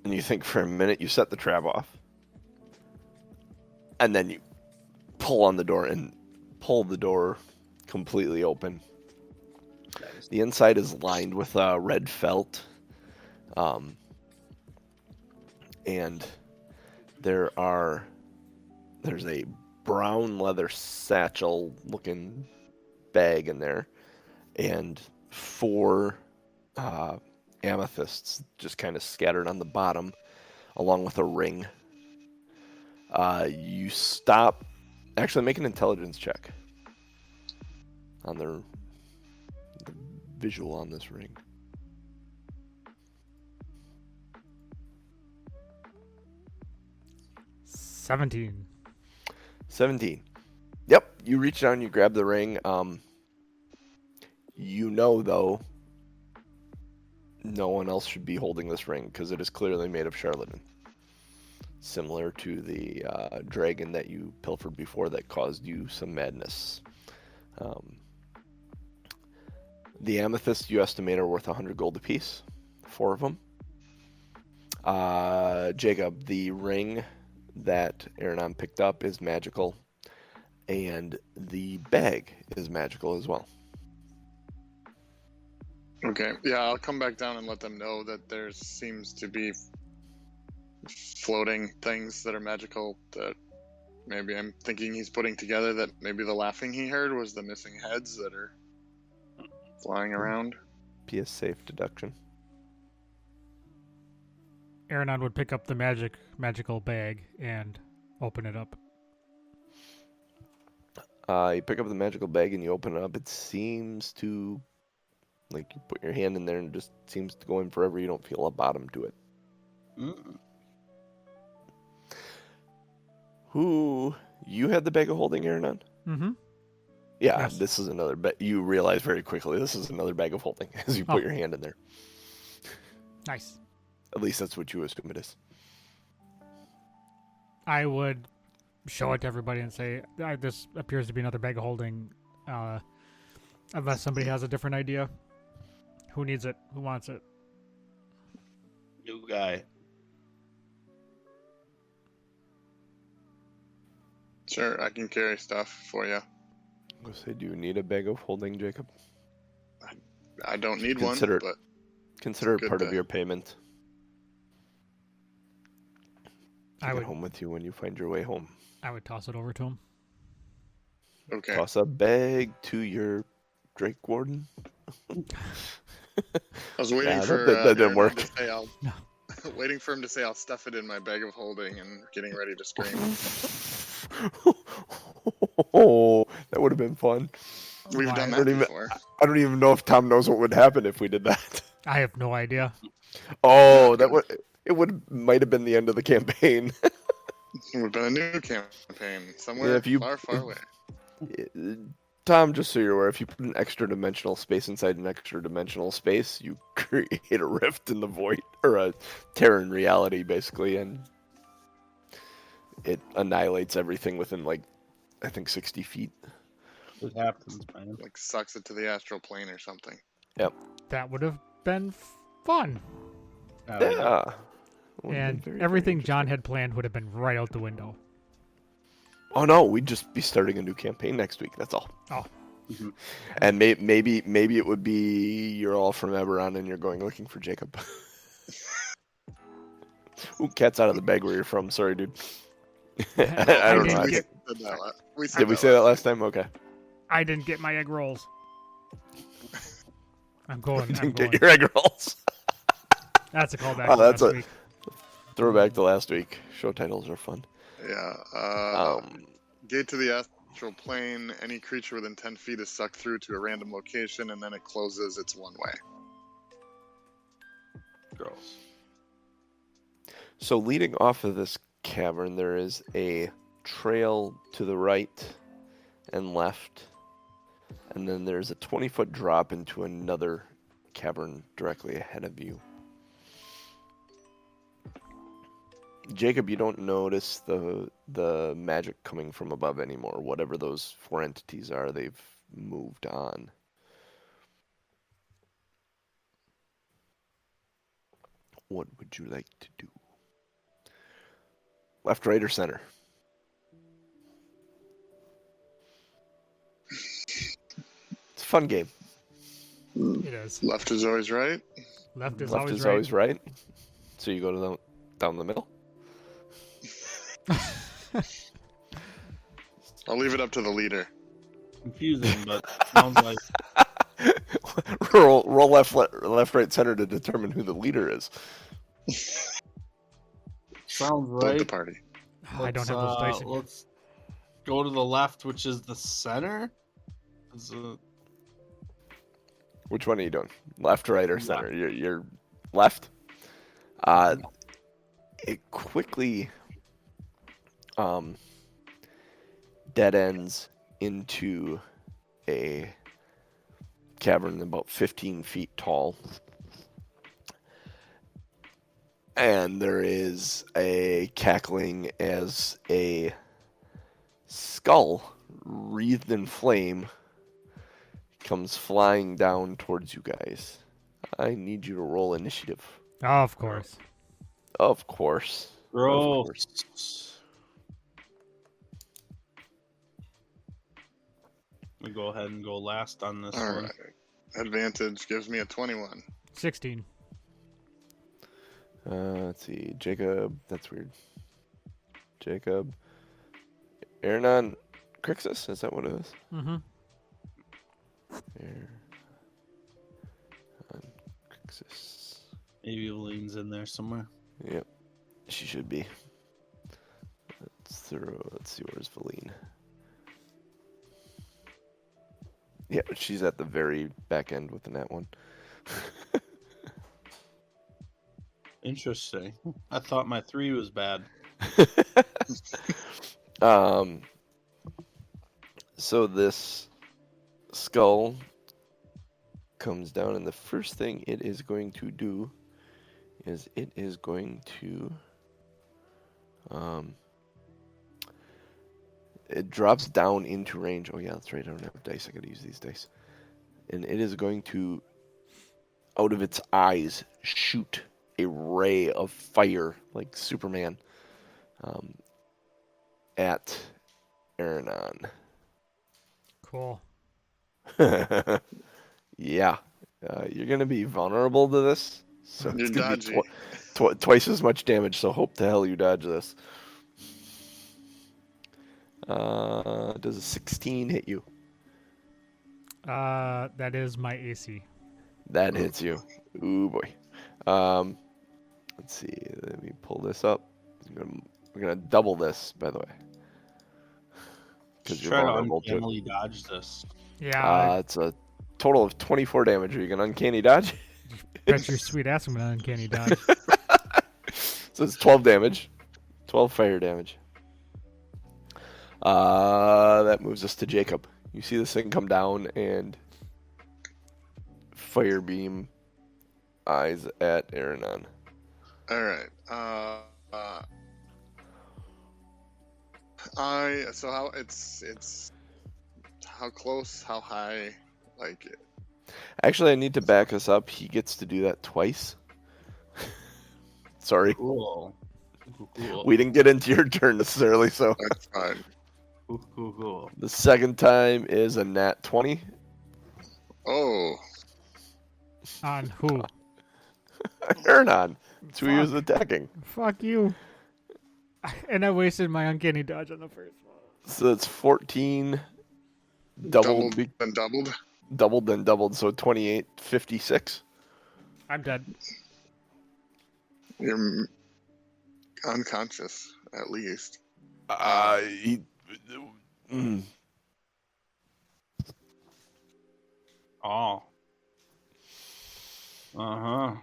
and you think for a minute you set the trap off, and then you pull on the door and pull the door completely open. The inside is lined with red felt, and there's a brown leather satchel looking bag in there, and 4 amethysts just kind of scattered on the bottom, along with a ring. You stop. Actually, make an intelligence check on the visual on this ring. 17. 17. Yep, you reach down, you grab the ring. You know, though, no one else should be holding this ring because it is clearly made of charlatan. Similar to the dragon that you pilfered before that caused you some madness. The amethysts you estimate are worth 100 gold apiece, 4 of them. Jacob, the ring that Aranon picked up is magical, and the bag is magical as well. Okay, yeah, I'll come back down and let them know that there seems to be floating things that are magical that maybe I'm thinking he's putting together, that maybe the laughing he heard was the missing heads that are flying around. Be a safe deduction. Aranon would pick up the magical bag and open it up. You pick up the magical bag and you open it up. It seems to, like, you put your hand in there and it just seems to go in forever. You don't feel a bottom to it. Mm. Who, you had the bag of holding, Aranon? Mm-hmm. Yeah, Yes. This is another bag. You realize very quickly this is another bag of holding as you put your hand in there. Nice. At least that's what you assume it is. I would show it to everybody and say, this appears to be another bag of holding, unless somebody has a different idea. Who needs it? Who wants it? New guy. Sure, I can carry stuff for you. I was gonna say, do you need a bag of holding, Jacob? I don't need Consider one, but Consider it good part of to- your payment. I Take would it home with you when you find your way home. I would toss it over to him. okay. Toss a bag to your Drake Warden. I was waiting Nah, for that didn't Aaron work. to say I'll No. waiting for him to say I'll stuff it in my bag of holding and getting ready to scream. Oh, that would have been fun. We've Why? done I don't that even- before. I don't even know if Tom knows what would happen if we did that. I have no idea. Oh, might have been the end of the campaign. We've been a new campaign somewhere Yeah, if you- far, far away. Tom, just so you're aware, if you put an extra dimensional space inside an extra dimensional space, you create a rift in the void, or a tear in reality, basically, and it annihilates everything within, like, I think 60 feet. It happens, man. Like sucks it to the astral plane or something. That would have been fun. Yeah. Would've And been very, very everything John interesting. had planned would have been right out the window. Oh no, we'd just be starting a new campaign next week. That's all. Oh. Mhm. And maybe it would be you're all from Eberron and you're going looking for Jacob. Ooh, cat's out of the bag where you're from. Sorry, dude. I don't know. didn't I get- think- Did we say that last time? Okay. I didn't get my egg rolls. I'm going. I'm Didn't going. get your egg rolls. That's a callback Oh, to that's last a- week. Throwback to last week. Show titles are fun. Yeah. Um, Gate to the astral plane. Any creature within 10 feet is sucked through to a random location, and then it closes. It's one way. Gross. So leading off of this cavern, there is a trail to the right and left, and then there's a 20-foot drop into another cavern directly ahead of you. Jacob, you don't notice the magic coming from above anymore. Whatever those four entities are, they've moved on. What would you like to do? Left, right, or center? It's a fun game. It is. Left is always right. Left is Left always is right. always right. So you go to down the middle. I'll leave it up to the leader. Confusing, but sounds like roll left, right, center to determine who the leader is. sounds Split right. the party. I don't have those dice. Let's go to the left, which is the center. Is it- Which one are you doing? Left, right, or Left. center? You're left. It quickly dead ends into a cavern about 15 feet tall. And there is a cackling as a skull wreathed in flame comes flying down towards you guys. I need you to roll initiative. Oh, of course. Of course. Gross. course. We go ahead and go last on this All one. right. Advantage gives me a 21. 16. Let's see. Jacob. That's weird. Jacob. Aaronon Crixus? Is that what it is? Mm-hmm. Aaronon Crixus. Maybe Evelyn's in there somewhere. Yep. She should be. Let's see, where's Valine? Yeah, she's at the very back end with the nat one. Interesting. I thought my 3 was bad. So this skull comes down, and the first thing it is going to do is it is going to it drops down into range. Oh yeah, that's right. I don't have dice. I gotta use these dice. And it is going to, out of its eyes, shoot a ray of fire like Superman at Aaronon. Cool. Yeah. You're going to be vulnerable to this. So You're it's going to dodgy. be twice as much damage, so hope the hell you dodge this. Does a 16 hit you? That is my AC. That hits you. Ooh, boy. Let's see. Let me pull this up. We're gonna double this, by the way. Because you're Try to vulnerable to it. uncannily dodge this. Yeah. It's a total of 24 damage. Are you gonna uncanny dodge? Bet your sweet ass I'm gonna uncanny dodge. So it's 12 damage. 12 fire damage. That moves us to Jacob. You see this thing come down and fire beam eyes at Aaronon. All right. So how it's how close, how high, like Actually, I need to back us up. He gets to do that twice. Sorry. Cool. We didn't get into your turn necessarily, so that's fine. Cool. the second time is a nat 20. Oh, On who? Aaronon. That's who he was attacking. Fuck you. And I wasted my uncanny dodge on the first one. So it's 14 doubled, and doubled. doubled, then doubled, so 28, 56. I'm dead. You're unconscious, at least. Mm. Oh. Uh-huh.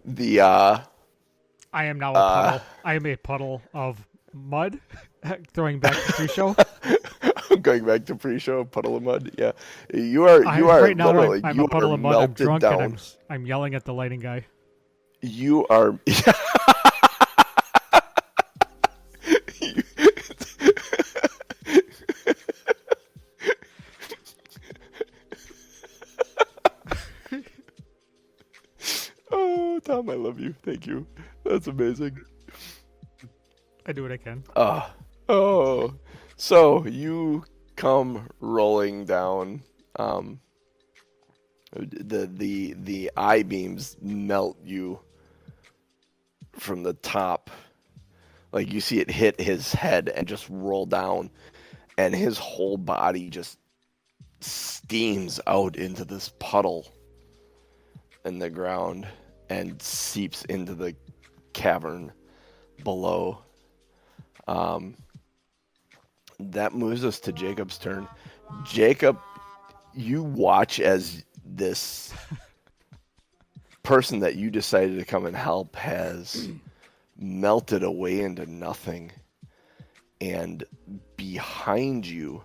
The I am now a puddle. I am a puddle of mud. Throwing back to pre-show. I'm going back to pre-show, puddle of mud. Yeah, you are Right now literally I'm you a puddle are of mud. I'm melted drunk down. and I'm yelling at the lighting guy. You are. Oh, Tom, I love you. Thank you. That's amazing. I do what I can. Oh. So you come rolling down. The eye beams melt you from the top. Like you see it hit his head and just roll down, and his whole body just steams out into this puddle in the ground and seeps into the cavern below. That moves us to Jacob's turn. Jacob, you watch as this person that you decided to come and help has melted away into nothing. And behind you,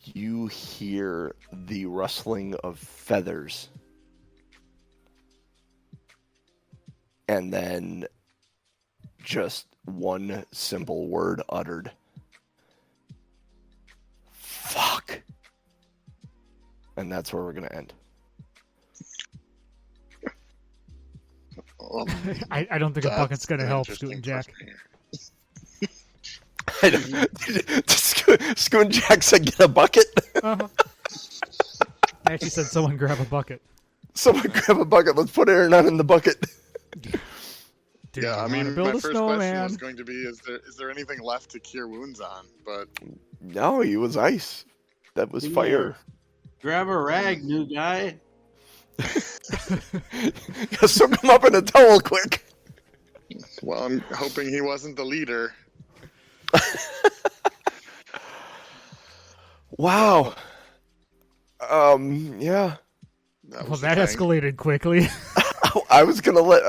you hear the rustling of feathers. And then just one simple word uttered. Fuck. And that's where we're going to end. Well, I don't think a bucket's going to an help, interesting Student Jack. question here. I don't, just Scoon Jack said, "Get a bucket." Uh-huh. I actually said someone grab a bucket. Someone grab a bucket. Let's put Aaron on in the bucket. Do Yeah, you I wanna mean, build my a first question snowman? was going to be, is there anything left to cure wounds on? But No, he was ice. That was Yeah. fire. Grab a rag, new guy. Soak him up in a towel quick. well, I'm hoping he wasn't the leader. Wow. Yeah. That Well, was the that thing. escalated quickly. I was gonna let.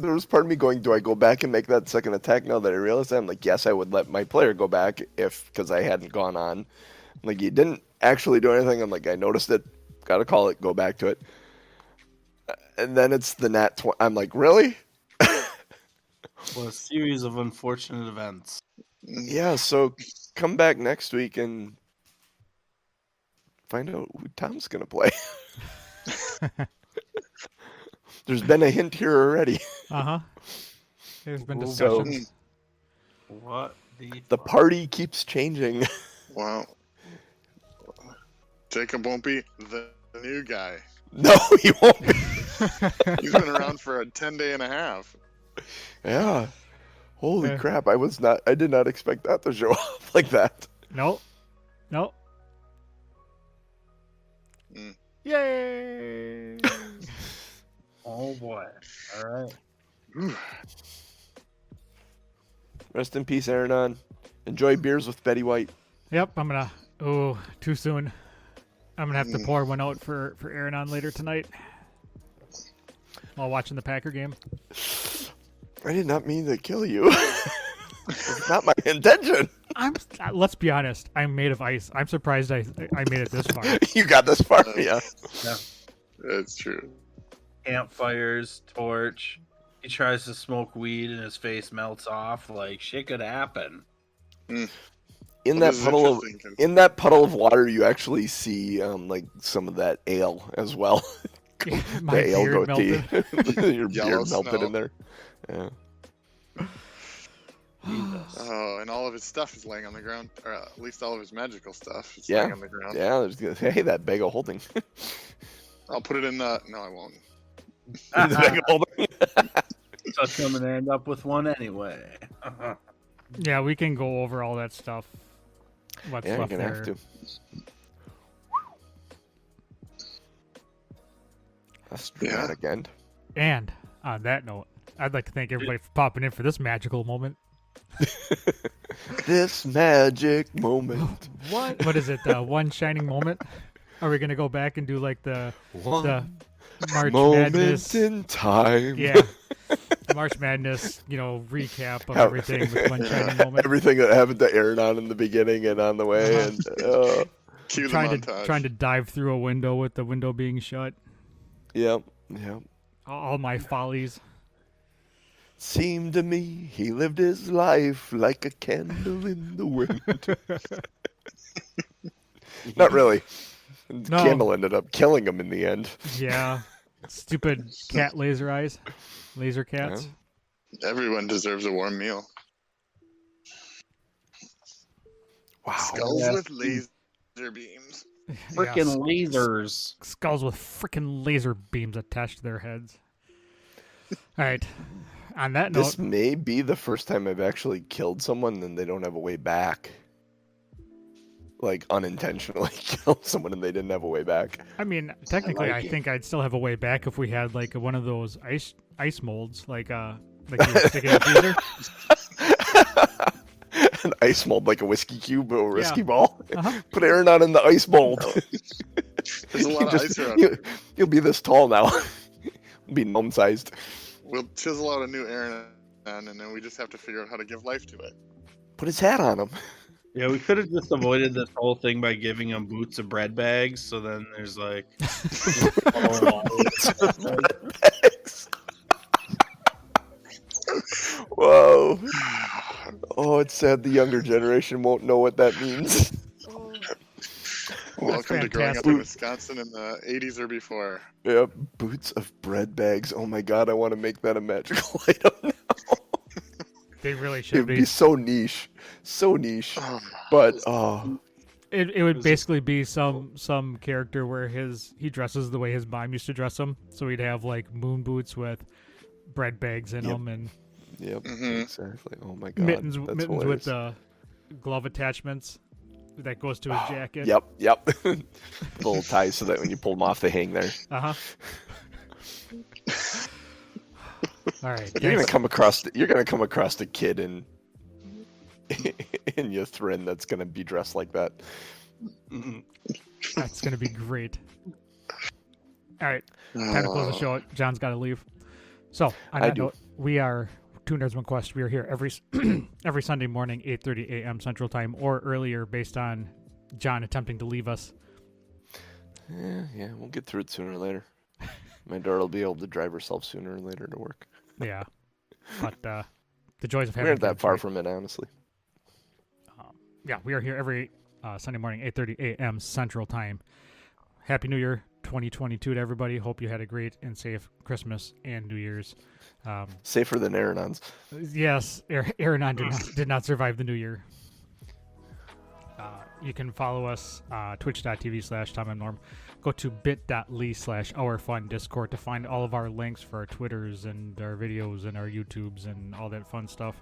There was part of me going, do I go back and make that second attack now that I realized that? I'm like, yes, I would let my player go back because I hadn't gone on. Like, you didn't actually do anything. I'm like, I noticed it. Gotta call it. Go back to it. And then it's the nat 20. I'm like, really? Well, a series of unfortunate events. Yeah. So come back next week and find out who Tom's gonna play. There's been a hint here already. Uh-huh. There's been So- discussions. What The party keeps changing. Wow. Jacob won't be the new guy. No, he won't be. He's been around for a 10-day and a half. Yeah. Holy Yeah. crap! I did not expect that to show up like that. Nope. Nope. Mm. Yay! Oh boy. All right. Rest in peace, Aaron. Enjoy beers with Betty White. Yep, I'm gonna. Oh, too soon. I'm gonna have to pour one out for Aaron on later tonight while watching the Packer game. I did not mean to kill you. It's not my intention. Let's be honest. I'm made of ice. I'm surprised I made it this far. You got this far, yeah. It's true. Campfires, torch. He tries to smoke weed and his face melts off. Like, shit could happen. In Well, that this is puddle of interesting 'cause- water, you actually see like some of that ale as well. My The ale beard goatee. melted. Your Yellow beard melted snow. in there. Yeah. Jesus. Oh, and all of his stuff is laying on the ground, or at least all of his magical stuff is Yeah. laying on the ground. Yeah, there's gonna say, hey, that bag of holding. I'll put it in the. No, I won't. The bag of holding. So I'm gonna end up with one anyway. Yeah, we can go over all that stuff. What's Yeah, you're left gonna there? have to. That's dramatic end. And on that note, I'd like to thank everybody for popping in for this magical moment. This magic moment. What is it? One shining moment? Are we gonna go back and do like the March Moment Madness? in time. Yeah, the March Madness. Recap of How- everything with one shining moment. Everything that happened to Aaron on in the beginning and on the way, and Cue the Trying montage. to dive through a window with the window being shut. yep. All my follies. Seemed to me he lived his life like a candle in the wind. Not really. The No. candle ended up killing him in the end. Yeah, stupid cat laser eyes, laser cats. Everyone deserves a warm meal. Wow. Skulls Yeah. with laser beams. Freaking Yeah, lasers. skulls with freaking laser beams attached to their heads. All right. On that note, This may be the first time I've actually killed someone and they don't have a way back. Like, unintentionally killed someone and they didn't have a way back. I mean, technically, I like it. think I'd still have a way back if we had like one of those ice molds, like you would stick it in the freezer. An ice mold like a whiskey cube or a whiskey Yeah. ball. Uh-huh. Put Aaron on in the ice mold. There's a lot of ice around. You'll be this tall now. Be gnome sized. We'll chisel out a new Aaron, and then we just have to figure out how to give life to it. Put his hat on him. Yeah, we could have just avoided this whole thing by giving him boots of bread bags. So then there's like, Whoa. Oh, it's sad the younger generation won't know what that means. Welcome to growing up fantastic. in Wisconsin in the 80s or before. Yep, boots of bread bags. Oh my god, I want to make that a magical item now. They really It should would be. be so niche. So niche. Oh, But, oh. It would basically be some character where he dresses the way his mom used to dress him. So he'd have like moon boots with bread bags in Yep. them and Yep, Mhm. exactly. Oh my god. mittens That's with hilarious. glove attachments that goes to his jacket. Yep. Little ties so that when you pull them off, they hang there. Uh huh. All right. You're gonna thanks. come across the kid in in your Thrin that's gonna be dressed like that. That's gonna be great. All right. Time to close the show. John's got to leave. So on I that do. note, we are Two Nerds One Quest. We are here every every Sunday morning, 8:30 a.m. Central Time, or earlier, based on John attempting to leave us. Yeah, we'll get through it sooner or later. My daughter will be able to drive herself sooner or later to work. Yeah, but the joys of We having aren't that kids, far right? from it, honestly. Yeah, we are here every Sunday morning, 8:30 a.m. Central Time. Happy New Year 2022 to everybody. Hope you had a great and safe Christmas and New Year's. Safer than Aeronons. Yes, Aaron did not survive the New Year. You can follow us twitch.tv/TomandNorm. Go to bit.ly/OurFunDiscord to find all of our links for our Twitters and our videos and our YouTubes and all that fun stuff.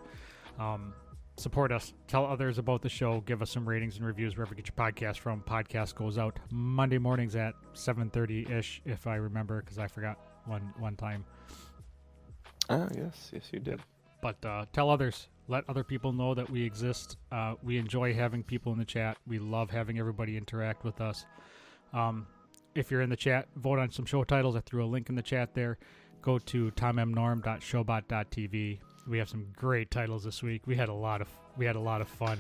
Support us. Tell others about the show. Give us some ratings and reviews wherever you get your podcast from. Podcast goes out Monday mornings at 7:30-ish, if I remember, because I forgot one time. Ah, yes, you did. But tell others. Let other people know that we exist. We enjoy having people in the chat. We love having everybody interact with us. If you're in the chat, vote on some show titles. I threw a link in the chat there. Go to tommnorm.showbot.tv. We have some great titles this week. We had a lot of fun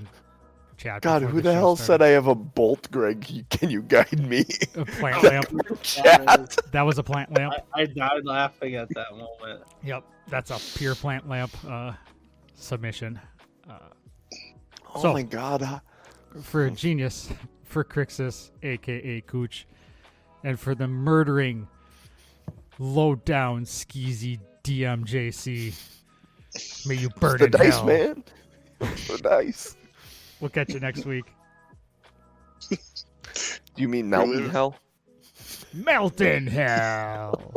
chat. God, before who the show hell started. said I have a bolt, Greg? Can you guide me? A plant lamp. Chat. That was a plant lamp. I died laughing at that moment. Yep, that's a pure plant lamp submission. Oh So- my god. For Genius, for Crixus, aka Cooch, and for the murdering, low down, skeezy DMJC, may you burn The in dice, hell. man. The dice. We'll catch you next week. Do you mean Mountain live- Hell? Melt in hell.